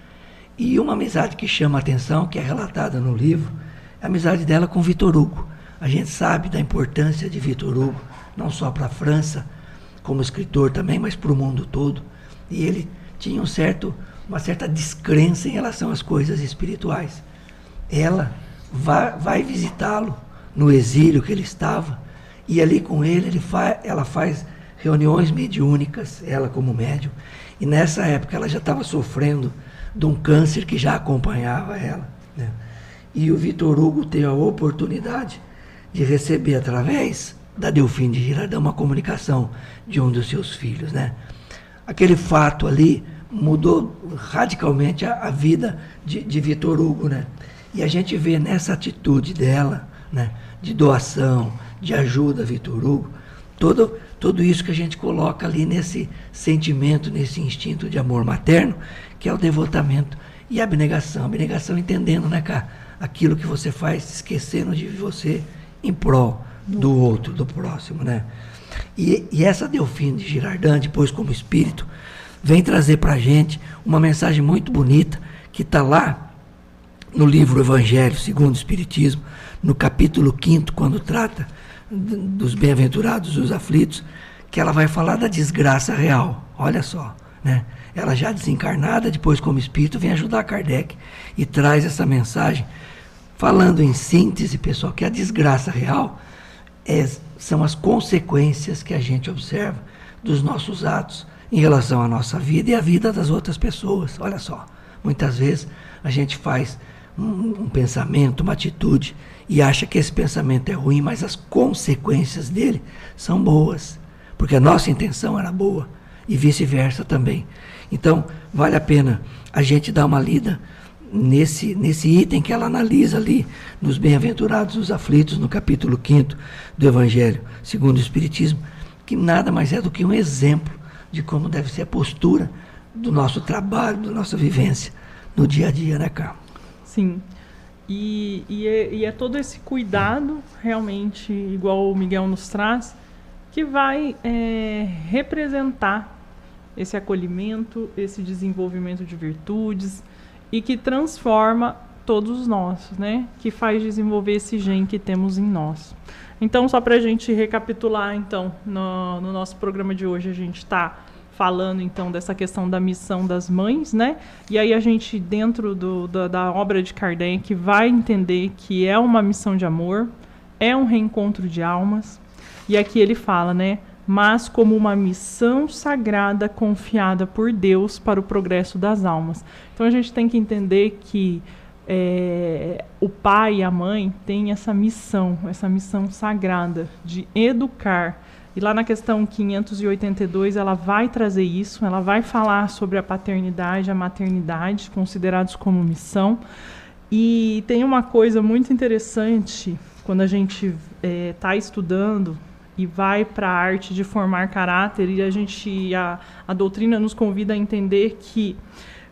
e uma amizade que chama a atenção, que é relatada no livro, é a amizade dela com Victor Hugo. A gente sabe da importância de Victor Hugo, não só para a França, como escritor também, mas para o mundo todo. E ele tinha uma certa descrença em relação às coisas espirituais. Ela vai visitá-lo no exílio que ele estava, e ali com ele ela faz reuniões mediúnicas, ela como médium, e nessa época ela já estava sofrendo de um câncer que já acompanhava ela, né? E o Victor Hugo tem a oportunidade de receber através da Delfim de Girardin uma comunicação de um dos seus filhos, né? Aquele fato ali mudou radicalmente a vida de Victor Hugo, né? E a gente vê nessa atitude dela, né, de doação, de ajuda a Victor Hugo, tudo isso que a gente coloca ali nesse sentimento, nesse instinto de amor materno, que é o devotamento e a abnegação. Abnegação entendendo, né, cara, aquilo que você faz, esquecendo de você em prol do outro, do próximo, né? E essa Delfim de Girardin, depois como espírito, vem trazer para a gente uma mensagem muito bonita, que está lá no livro Evangelho segundo o Espiritismo, no capítulo 5º, quando trata dos bem-aventurados, dos aflitos, que ela vai falar da desgraça real. Olha só, né? Ela já desencarnada, depois como espírito, vem ajudar Kardec e traz essa mensagem, falando em síntese, pessoal, que a desgraça real são as consequências que a gente observa dos nossos atos em relação à nossa vida e à vida das outras pessoas. Olha só, muitas vezes a gente faz um pensamento, uma atitude, e acha que esse pensamento é ruim, mas as consequências dele são boas, porque a nossa intenção era boa, e vice-versa também. Então, vale a pena a gente dar uma lida nesse item que ela analisa ali, nos Bem-aventurados os Aflitos, no capítulo 5º do Evangelho segundo o Espiritismo, que nada mais é do que um exemplo de como deve ser a postura do nosso trabalho, da nossa vivência no dia a dia, né, Carlos? Sim. E é todo esse cuidado, realmente, igual o Miguel nos traz, que vai representar esse acolhimento, esse desenvolvimento de virtudes, e que transforma todos nós, né? Que faz desenvolver esse gen que temos em nós. Então, só para a gente recapitular, então, no nosso programa de hoje, a gente está falando, então, dessa questão da missão das mães, né? E aí a gente, dentro da obra de Kardec, vai entender que é uma missão de amor, é um reencontro de almas, e aqui ele fala, né? Mas como uma missão sagrada confiada por Deus para o progresso das almas. Então a gente tem que entender que o pai e a mãe têm essa missão sagrada de educar. E lá na questão 582 ela vai trazer isso, ela vai falar sobre a paternidade e a maternidade, considerados como missão. E tem uma coisa muito interessante, quando a gente está estudando e vai para a arte de formar caráter, e a doutrina nos convida a entender que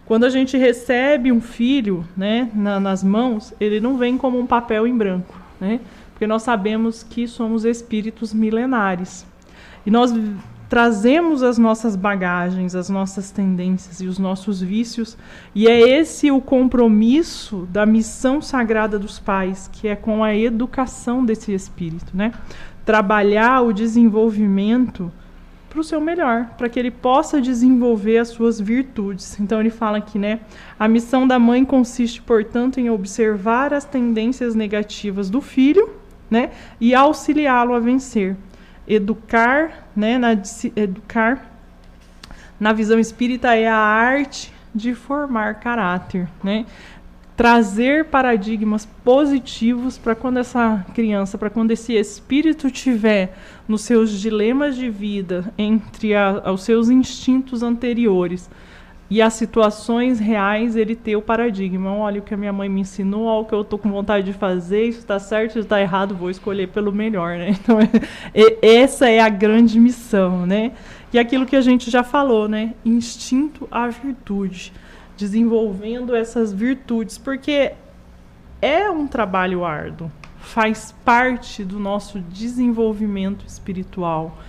quando a gente recebe um filho, né, nas mãos, ele não vem como um papel em branco, né? Porque nós sabemos que somos espíritos milenares. E nós trazemos as nossas bagagens, as nossas tendências e os nossos vícios, e é esse o compromisso da missão sagrada dos pais, que é com a educação desse espírito, né? Trabalhar o desenvolvimento para o seu melhor, para que ele possa desenvolver as suas virtudes. Então ele fala aqui, né? A missão da mãe consiste, portanto, em observar as tendências negativas do filho, né? E auxiliá-lo a vencer. Educar, né? Educar na visão espírita é a arte de formar caráter, né? Trazer paradigmas positivos para quando essa criança, para quando esse espírito tiver nos seus dilemas de vida, entre os seus instintos anteriores, e as situações reais ele ter o paradigma. Olha o que a minha mãe me ensinou, olha o que eu estou com vontade de fazer, isso está certo, isso está errado, vou escolher pelo melhor, né? Então, essa é a grande missão, né? E aquilo que a gente já falou, né? Instinto à virtude, desenvolvendo essas virtudes, porque é um trabalho árduo, faz parte do nosso desenvolvimento espiritual.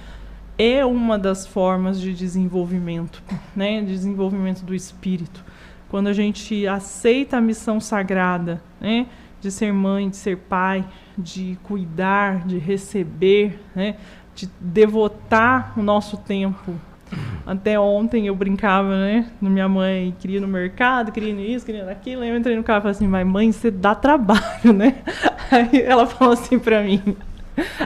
É uma das formas de desenvolvimento, né? Desenvolvimento do espírito. Quando a gente aceita a missão sagrada, né? De ser mãe, de ser pai, de cuidar, de receber, né? De devotar o nosso tempo. Até ontem eu brincava, né? Minha mãe queria ir no mercado, queria isso, queria aquilo. Eu entrei no carro e falei assim, mas mãe, você dá trabalho, né? Aí ela falou assim pra mim,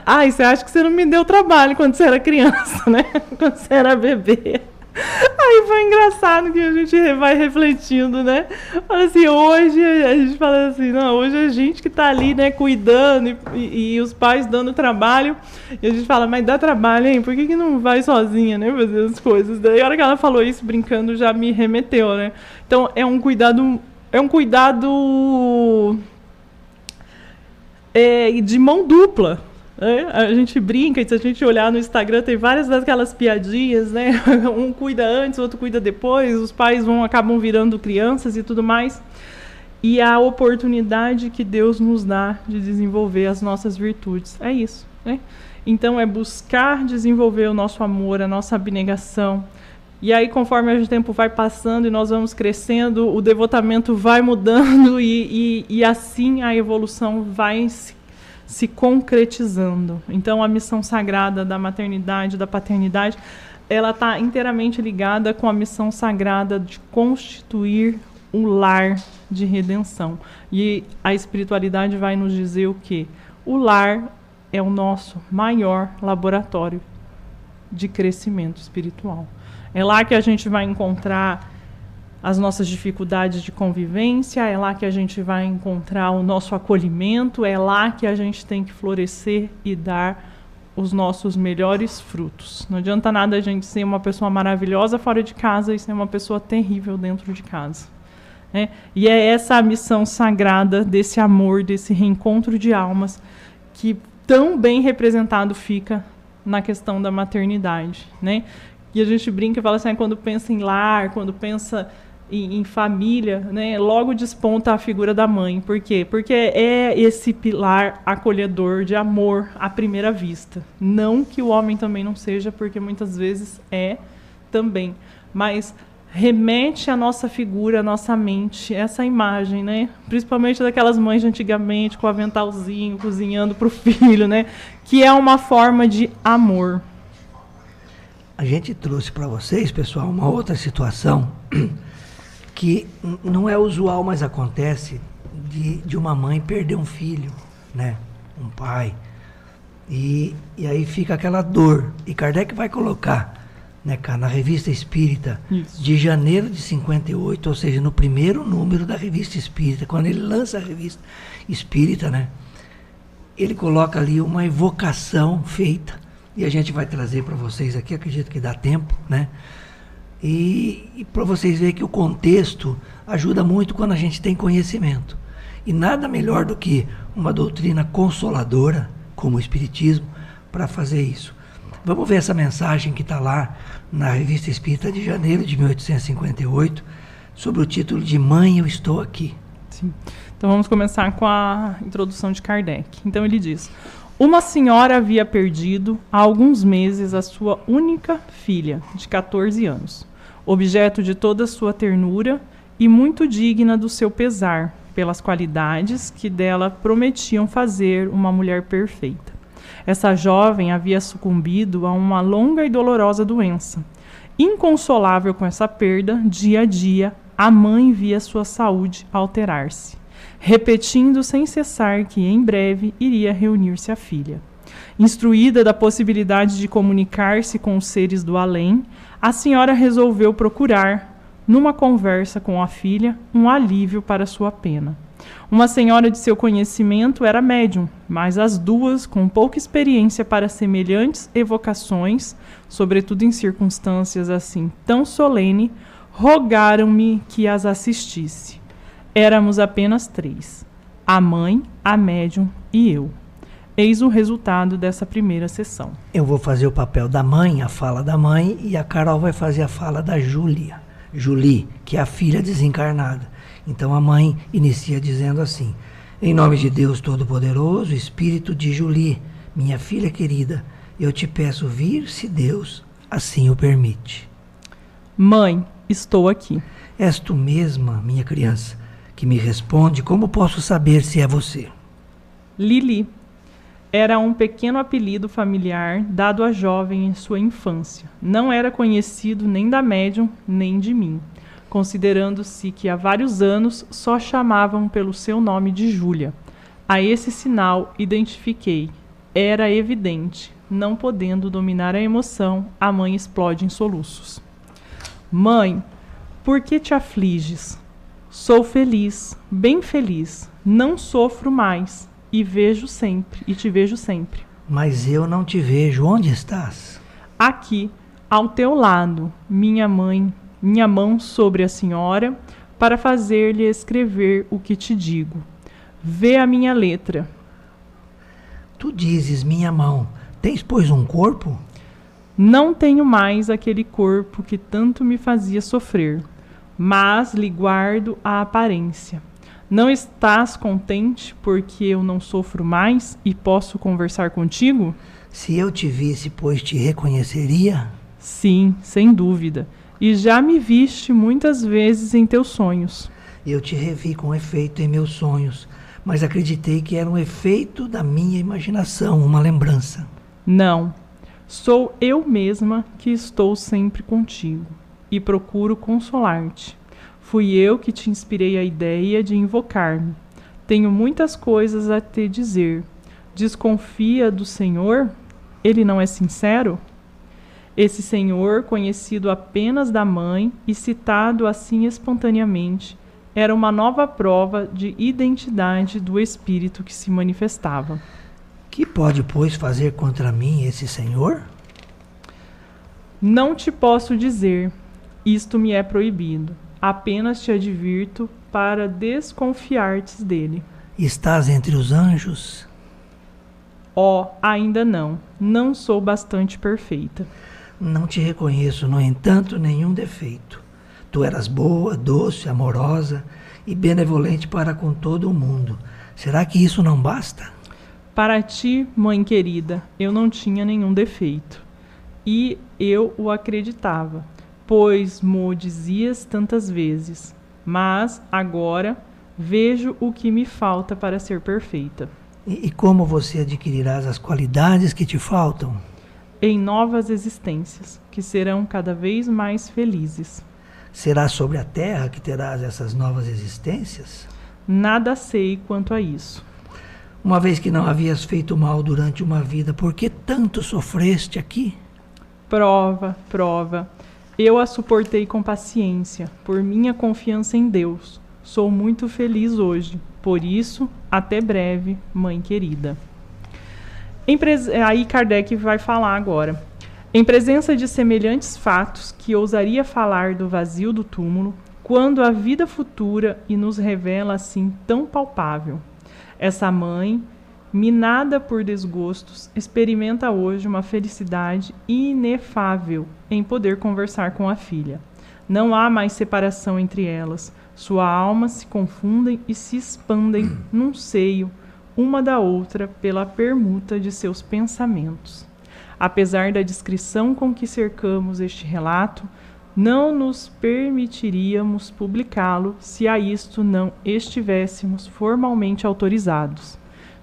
ai, você acha que você não me deu trabalho quando você era criança, né? Quando você era bebê. Aí foi engraçado que a gente vai refletindo, né? Fala assim, hoje a gente fala assim, não, hoje a gente que tá ali, né, cuidando e os pais dando trabalho. E a gente fala, mas dá trabalho, hein? Por que não vai sozinha, né, fazer as coisas? Daí a hora que ela falou isso, brincando, já me remeteu, né? Então é um cuidado de mão dupla. A gente brinca, e se a gente olhar no Instagram, tem várias daquelas piadinhas, né? Um cuida antes, o outro cuida depois, os pais acabam virando crianças e tudo mais. E a oportunidade que Deus nos dá de desenvolver as nossas virtudes. É isso, né? Então, é buscar desenvolver o nosso amor, a nossa abnegação. E aí, conforme o tempo vai passando e nós vamos crescendo, o devotamento vai mudando e assim a evolução vai se concretizando. Então, a missão sagrada da maternidade, da paternidade, ela está inteiramente ligada com a missão sagrada de constituir um lar de redenção. E a espiritualidade vai nos dizer o quê? O lar é o nosso maior laboratório de crescimento espiritual. É lá que a gente vai encontrar as nossas dificuldades de convivência, é lá que a gente vai encontrar o nosso acolhimento, é lá que a gente tem que florescer e dar os nossos melhores frutos. Não adianta nada a gente ser uma pessoa maravilhosa fora de casa e ser uma pessoa terrível dentro de casa. Né? E é essa a missão sagrada desse amor, desse reencontro de almas, que tão bem representado fica na questão da maternidade. Né? E a gente brinca e fala assim, quando pensa em lar, quando pensa em família, né, logo desponta a figura da mãe. Por quê? Porque é esse pilar acolhedor de amor à primeira vista. Não que o homem também não seja, porque muitas vezes é também. Mas remete à nossa figura, à nossa mente, essa imagem, né? Principalmente daquelas mães de antigamente, com o aventalzinho, cozinhando para o filho, né? Que é uma forma de amor. A gente trouxe para vocês, pessoal, uma outra situação que não é usual, mas acontece de uma mãe perder um filho, né? Um pai. E aí fica aquela dor. E Kardec vai colocar, né, cara, na Revista Espírita, isso, de janeiro de 58, ou seja, no primeiro número da Revista Espírita, quando ele lança a Revista Espírita, né? Ele coloca ali uma evocação feita, e a gente vai trazer para vocês aqui, acredito que dá tempo, né? E para vocês verem que o contexto ajuda muito quando a gente tem conhecimento. E nada melhor do que uma doutrina consoladora, como o Espiritismo, para fazer isso. Vamos ver essa mensagem que está lá na Revista Espírita de janeiro de 1858, sobre o título de Mãe, Eu Estou Aqui. Sim. Então vamos começar com a introdução de Kardec. Então ele diz: uma senhora havia perdido há alguns meses a sua única filha, de 14 anos, objeto de toda a sua ternura e muito digna do seu pesar, pelas qualidades que dela prometiam fazer uma mulher perfeita. Essa jovem havia sucumbido a uma longa e dolorosa doença. Inconsolável com essa perda, dia a dia, a mãe via sua saúde alterar-se, repetindo sem cessar que em breve iria reunir-se à filha. Instruída da possibilidade de comunicar-se com os seres do além, a senhora resolveu procurar, numa conversa com a filha, um alívio para sua pena. Uma senhora de seu conhecimento era médium, mas as duas, com pouca experiência para semelhantes evocações, sobretudo em circunstâncias assim tão solene, rogaram-me que as assistisse. Éramos apenas 3, a mãe, a médium e eu. Eis o resultado dessa primeira sessão. Eu vou fazer o papel da mãe, a fala da mãe, e a Carol vai fazer a fala da Júlia. Julie, que é a filha desencarnada. Então a mãe inicia dizendo assim: em nome de Deus Todo-Poderoso, Espírito de Julie, minha filha querida, eu te peço vir se Deus assim o permite. Mãe, estou aqui. És tu mesma, minha criança, que me responde. Como posso saber se é você? Lili. Era um pequeno apelido familiar dado à jovem em sua infância. Não era conhecido nem da médium, nem de mim, considerando-se que há vários anos só chamavam pelo seu nome de Júlia. A esse sinal identifiquei. Era evidente. Não podendo dominar a emoção, a mãe explode em soluços. Mãe, por que te afliges? Sou feliz, bem feliz. Não sofro mais. E te vejo sempre. Mas eu não te vejo. Onde estás? Aqui, ao teu lado, minha mão sobre a senhora, para fazer-lhe escrever o que te digo. Vê a minha letra. Tu dizes minha mão. Tens, pois, um corpo? Não tenho mais aquele corpo que tanto me fazia sofrer, mas lhe guardo a aparência. Não estás contente porque eu não sofro mais e posso conversar contigo? Se eu te visse, pois te reconheceria? Sim, sem dúvida. E já me viste muitas vezes em teus sonhos. Eu te revi com efeito em meus sonhos, mas acreditei que era um efeito da minha imaginação, uma lembrança. Não, sou eu mesma que estou sempre contigo e procuro consolar-te. Fui eu que te inspirei a ideia de invocar-me. Tenho muitas coisas a te dizer. Desconfia do Senhor? Ele não é sincero? Esse Senhor, conhecido apenas da mãe e citado assim espontaneamente, era uma nova prova de identidade do espírito que se manifestava. Que pode, pois, fazer contra mim esse Senhor? Não te posso dizer. Isto me é proibido. Apenas te advirto para desconfiar-te dele. Estás entre os anjos? Oh, ainda não. Não sou bastante perfeita. Não te reconheço, no entanto, nenhum defeito. Tu eras boa, doce, amorosa e benevolente para com todo o mundo. Será que isso não basta? Para ti, mãe querida, eu não tinha nenhum defeito. E eu o acreditava, pois mo dizias tantas vezes. Mas, agora, vejo o que me falta para ser perfeita. E como você adquirirás as qualidades que te faltam? Em novas existências, que serão cada vez mais felizes. Será sobre a terra que terás essas novas existências? Nada sei quanto a isso. Uma vez que não havias feito mal durante uma vida, por que tanto sofreste aqui? Prova. Eu a suportei com paciência, por minha confiança em Deus. Sou muito feliz hoje. Por isso, até breve, mãe querida. Aí Kardec vai falar agora. Em presença de semelhantes fatos que ousaria falar do vazio do túmulo, quando a vida futura e nos revela assim tão palpável. Essa mãe, minada por desgostos, experimenta hoje uma felicidade inefável em poder conversar com a filha. Não há mais separação entre elas. Sua alma se confundem e se expandem num seio, uma da outra, pela permuta de seus pensamentos. Apesar da descrição com que cercamos este relato, não nos permitiríamos publicá-lo se a isto não estivéssemos formalmente autorizados.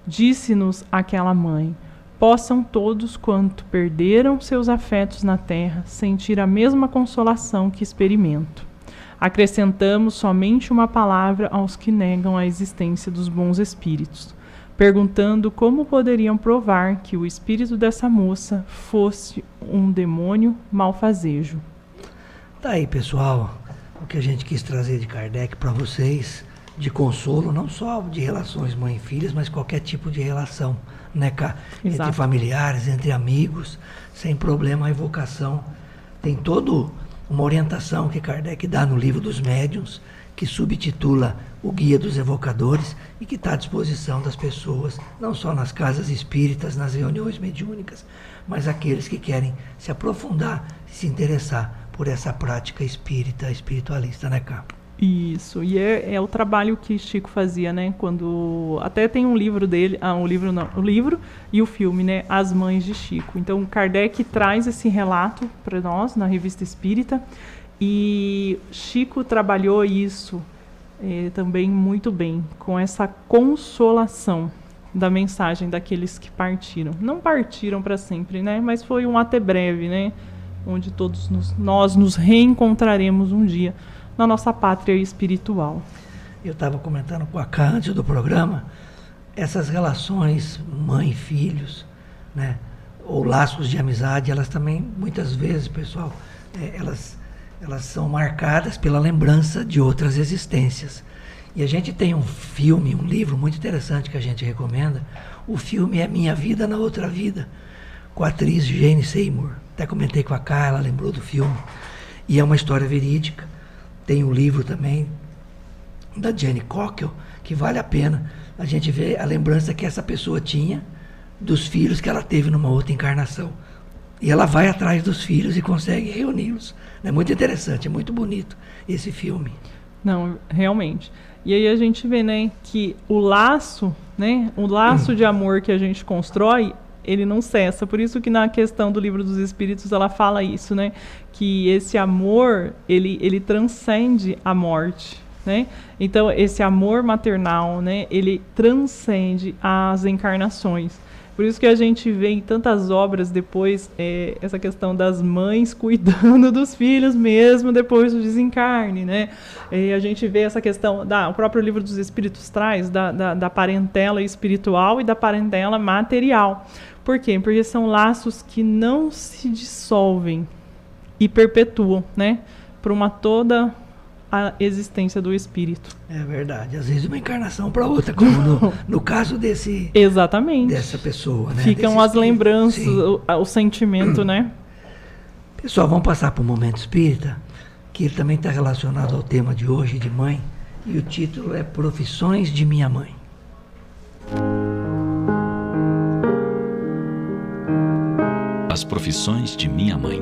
Disse-nos aquela mãe: possam todos quanto perderam seus afetos na terra sentir a mesma consolação que experimento. Acrescentamos somente uma palavra aos que negam a existência dos bons espíritos, perguntando como poderiam provar que o espírito dessa moça fosse um demônio malfazejo. Tá aí, pessoal, o que a gente quis trazer de Kardec para vocês, de consolo, não só de relações mãe e filhas, mas qualquer tipo de relação, né, entre Exato. familiares, entre amigos, sem problema. A evocação tem todo uma orientação que Kardec dá no Livro dos Médiuns, que subtitula O Guia dos Evocadores e que está à disposição das pessoas, não só nas casas espíritas, nas reuniões mediúnicas, mas aqueles que querem se aprofundar, se interessar por essa prática espírita, espiritualista, né, Cá? Isso, e é o trabalho que Chico fazia, né? Quando até tem um livro dele, o livro e o filme, né? As Mães de Chico. Então Kardec traz esse relato para nós na Revista Espírita e Chico trabalhou isso também muito bem, com essa consolação da mensagem daqueles que partiram. Não partiram para sempre, né? Mas foi um até breve, né? Onde todos nós nos reencontraremos um dia na nossa pátria espiritual. Eu estava comentando com a Cá antes do programa, essas relações mãe e filhos, né, ou laços de amizade, elas também, muitas vezes, pessoal, elas são marcadas pela lembrança de outras existências. E a gente tem um filme, um livro muito interessante que a gente recomenda. O filme é Minha Vida na Outra Vida, com a atriz Jane Seymour. Até comentei com a Cá, ela lembrou do filme. E é uma história verídica. Tem um livro também da Jane Cockle, que vale a pena a gente ver a lembrança que essa pessoa tinha dos filhos que ela teve numa outra encarnação. E ela vai atrás dos filhos e consegue reuni-los. É muito interessante, é muito bonito esse filme. Não, realmente. E aí a gente vê, né, que o laço de amor que a gente constrói, ele não cessa. Por isso que na questão do Livro dos Espíritos ela fala isso, né? Que esse amor, ele transcende a morte, né? Então, esse amor maternal, né? Ele transcende as encarnações. Por isso que a gente vê em tantas obras depois essa questão das mães cuidando dos filhos mesmo depois do desencarne, né? A gente vê essa questão, o próprio Livro dos Espíritos traz da parentela espiritual e da parentela material. Por quê? Porque são laços que não se dissolvem e perpetuam, né? Por toda a existência do espírito. É verdade. Às vezes uma encarnação para outra, como no caso Exatamente. Dessa pessoa, né? Ficam as lembranças, o sentimento, né? Pessoal, vamos passar para o Momento Espírita, que ele também está relacionado ao tema de hoje, de mãe, e o título é Profissões de Minha Mãe. As profissões de minha mãe.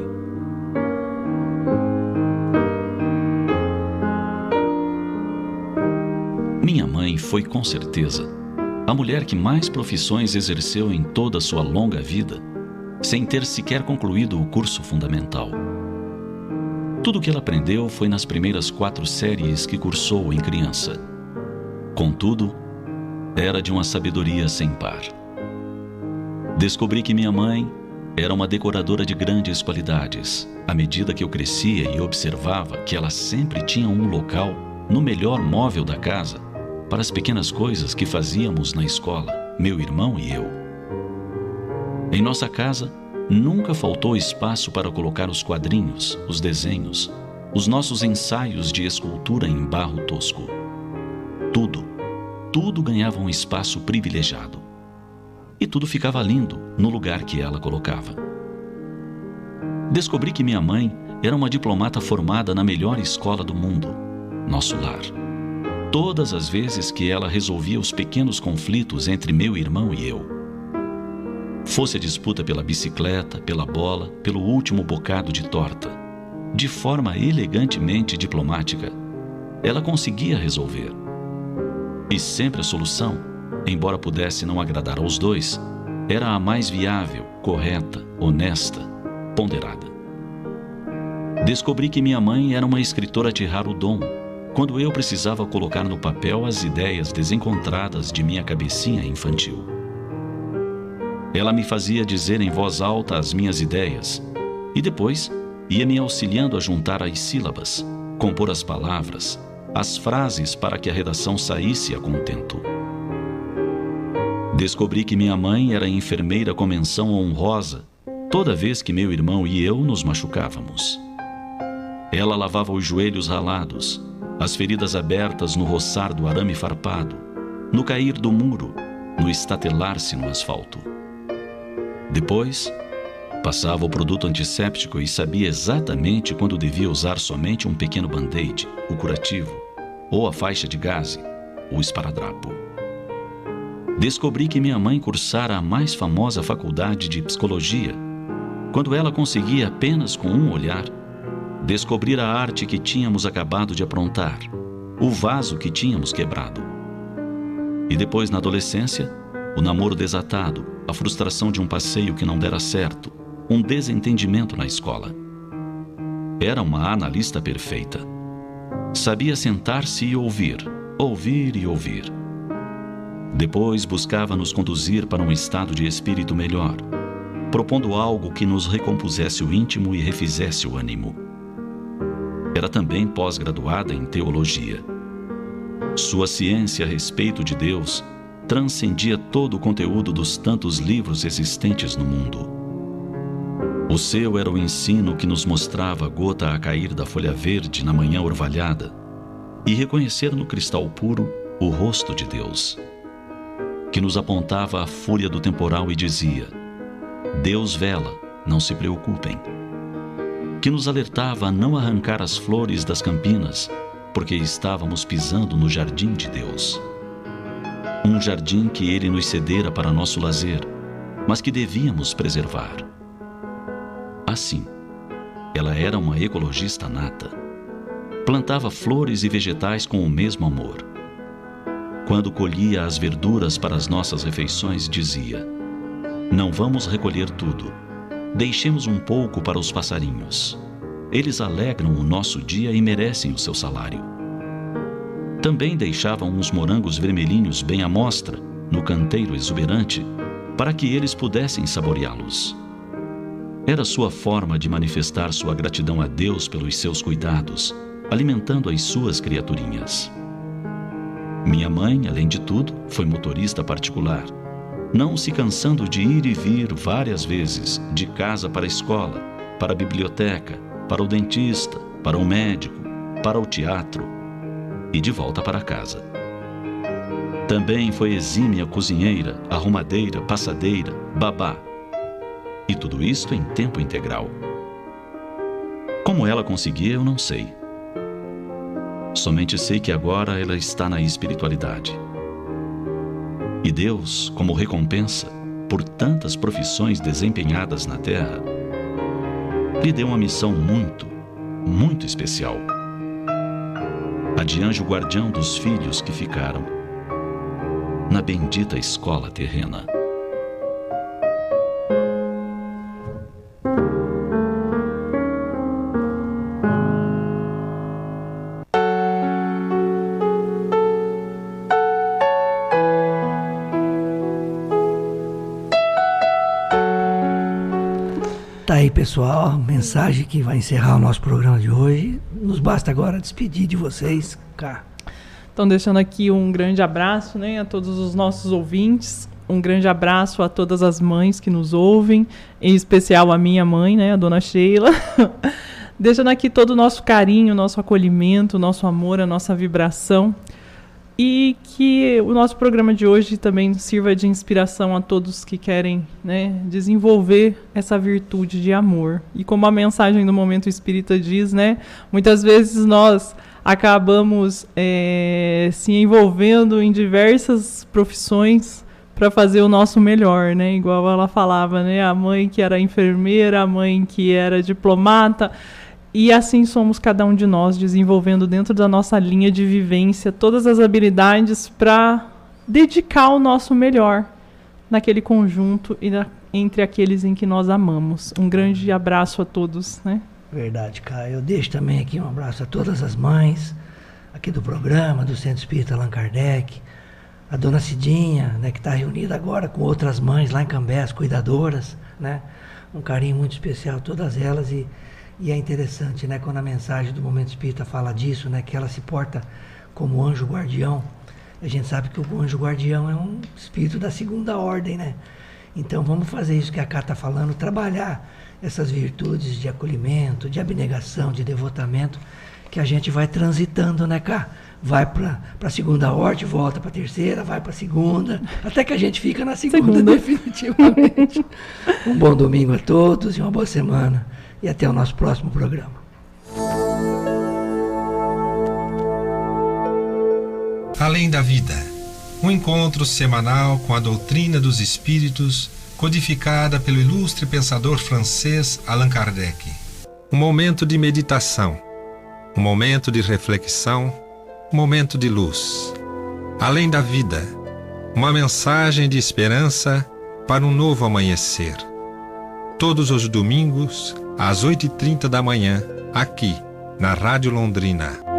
Minha mãe foi, com certeza, a mulher que mais profissões exerceu em toda a sua longa vida, sem ter sequer concluído o curso fundamental. Tudo o que ela aprendeu foi nas primeiras 4 séries que cursou em criança. Contudo, era de uma sabedoria sem par. Descobri que minha mãe era uma decoradora de grandes qualidades, à medida que eu crescia e observava que ela sempre tinha um local no melhor móvel da casa para as pequenas coisas que fazíamos na escola, meu irmão e eu. Em nossa casa, nunca faltou espaço para colocar os quadrinhos, os desenhos, os nossos ensaios de escultura em barro tosco. Tudo ganhava um espaço privilegiado. E tudo ficava lindo no lugar que ela colocava. Descobri que minha mãe era uma diplomata formada na melhor escola do mundo, nosso lar. Todas as vezes que ela resolvia os pequenos conflitos entre meu irmão e eu, fosse a disputa pela bicicleta, pela bola, pelo último bocado de torta, de forma elegantemente diplomática, ela conseguia resolver. E sempre a solução, embora pudesse não agradar aos dois, era a mais viável, correta, honesta, ponderada. Descobri que minha mãe era uma escritora de raro dom, quando eu precisava colocar no papel as ideias desencontradas de minha cabecinha infantil. Ela me fazia dizer em voz alta as minhas ideias e depois ia me auxiliando a juntar as sílabas, compor as palavras, as frases para que a redação saísse a contento. Descobri que minha mãe era enfermeira com menção honrosa toda vez que meu irmão e eu nos machucávamos. Ela lavava os joelhos ralados, as feridas abertas no roçar do arame farpado, no cair do muro, no estatelar-se no asfalto. Depois, Passava o produto antisséptico e sabia exatamente quando devia usar somente um pequeno band-aid, o curativo, ou a faixa de gaze, o esparadrapo. Descobri que minha mãe cursara a mais famosa faculdade de psicologia, quando ela conseguia apenas com um olhar descobrir a arte que tínhamos acabado de aprontar, o vaso que tínhamos quebrado. E depois, na adolescência, o namoro desatado, a frustração de um passeio que não dera certo, um desentendimento na escola. Era uma analista perfeita. Sabia sentar-se e ouvir, ouvir e ouvir. Depois buscava nos conduzir para um estado de espírito melhor, propondo algo que nos recompusesse o íntimo e refizesse o ânimo. Era também pós-graduada em teologia. Sua ciência a respeito de Deus transcendia todo o conteúdo dos tantos livros existentes no mundo. O seu era o ensino que nos mostrava a gota a cair da folha verde na manhã orvalhada e reconhecer no cristal puro o rosto de Deus, que nos apontava a fúria do temporal e dizia: Deus vela, não se preocupem. Que nos alertava a não arrancar as flores das campinas, porque estávamos pisando no jardim de Deus. Um jardim que Ele nos cedera para nosso lazer, mas que devíamos preservar. Assim, ela era uma ecologista nata. Plantava flores e vegetais com o mesmo amor. Quando colhia as verduras para as nossas refeições, dizia: Não vamos recolher tudo. Deixemos um pouco para os passarinhos. Eles alegram o nosso dia e merecem o seu salário. Também deixavam uns morangos vermelhinhos bem à mostra, no canteiro exuberante, para que eles pudessem saboreá-los. Era sua forma de manifestar sua gratidão a Deus pelos seus cuidados, alimentando as suas criaturinhas. Minha mãe, além de tudo, foi motorista particular, não se cansando de ir e vir várias vezes, de casa para a escola, para a biblioteca, para o dentista, para o médico, para o teatro e de volta para casa. Também foi exímia cozinheira, arrumadeira, passadeira, babá. E tudo isto em tempo integral. Como ela conseguia, eu não sei. Somente sei que agora ela está na espiritualidade. E Deus, como recompensa por tantas profissões desempenhadas na terra, lhe deu uma missão muito, muito especial. A de anjo guardião dos filhos que ficaram na bendita escola terrena. Tá aí, pessoal, mensagem que vai encerrar o nosso programa de hoje. Nos basta agora despedir de vocês, cá. Então, deixando aqui um grande abraço, né, a todos os nossos ouvintes, um grande abraço a todas as mães que nos ouvem, em especial a minha mãe, né, a dona Sheila. Deixando aqui todo o nosso carinho, nosso acolhimento, nosso amor, a nossa vibração. E que o nosso programa de hoje também sirva de inspiração a todos que querem, né, desenvolver essa virtude de amor. E como a mensagem do Momento Espírita diz, né, muitas vezes nós acabamos se envolvendo em diversas profissões para fazer o nosso melhor, né? Igual ela falava, né? A mãe que era enfermeira, a mãe que era diplomata. E assim somos cada um de nós, desenvolvendo dentro da nossa linha de vivência todas as habilidades para dedicar o nosso melhor naquele conjunto e entre aqueles em que nós amamos. Um grande abraço a todos, né? Verdade, Caio. Eu deixo também aqui um abraço a todas as mães aqui do programa, do Centro Espírita Allan Kardec, a dona Cidinha, né, que está reunida agora com outras mães lá em Cambé, as cuidadoras, né? Um carinho muito especial a todas elas e é interessante, né, quando a mensagem do Momento Espírita fala disso, né, que ela se porta como anjo guardião. A gente sabe que o anjo guardião é um espírito da segunda ordem, né? Então vamos fazer isso que a Cá está falando, trabalhar essas virtudes de acolhimento, de abnegação, de devotamento, que a gente vai transitando, né, Cá? vai para a segunda ordem, volta para a terceira, vai para a segunda, até que a gente fica na segunda definitivamente. Um bom domingo a todos e uma boa semana. E até o nosso próximo programa. Além da Vida, um encontro semanal com a doutrina dos espíritos, codificada pelo ilustre pensador francês Allan Kardec. Um momento de meditação, um momento de reflexão, um momento de luz. Além da Vida, uma mensagem de esperança para um novo amanhecer. Todos os domingos, às 8h30 da manhã, aqui, na Rádio Londrina.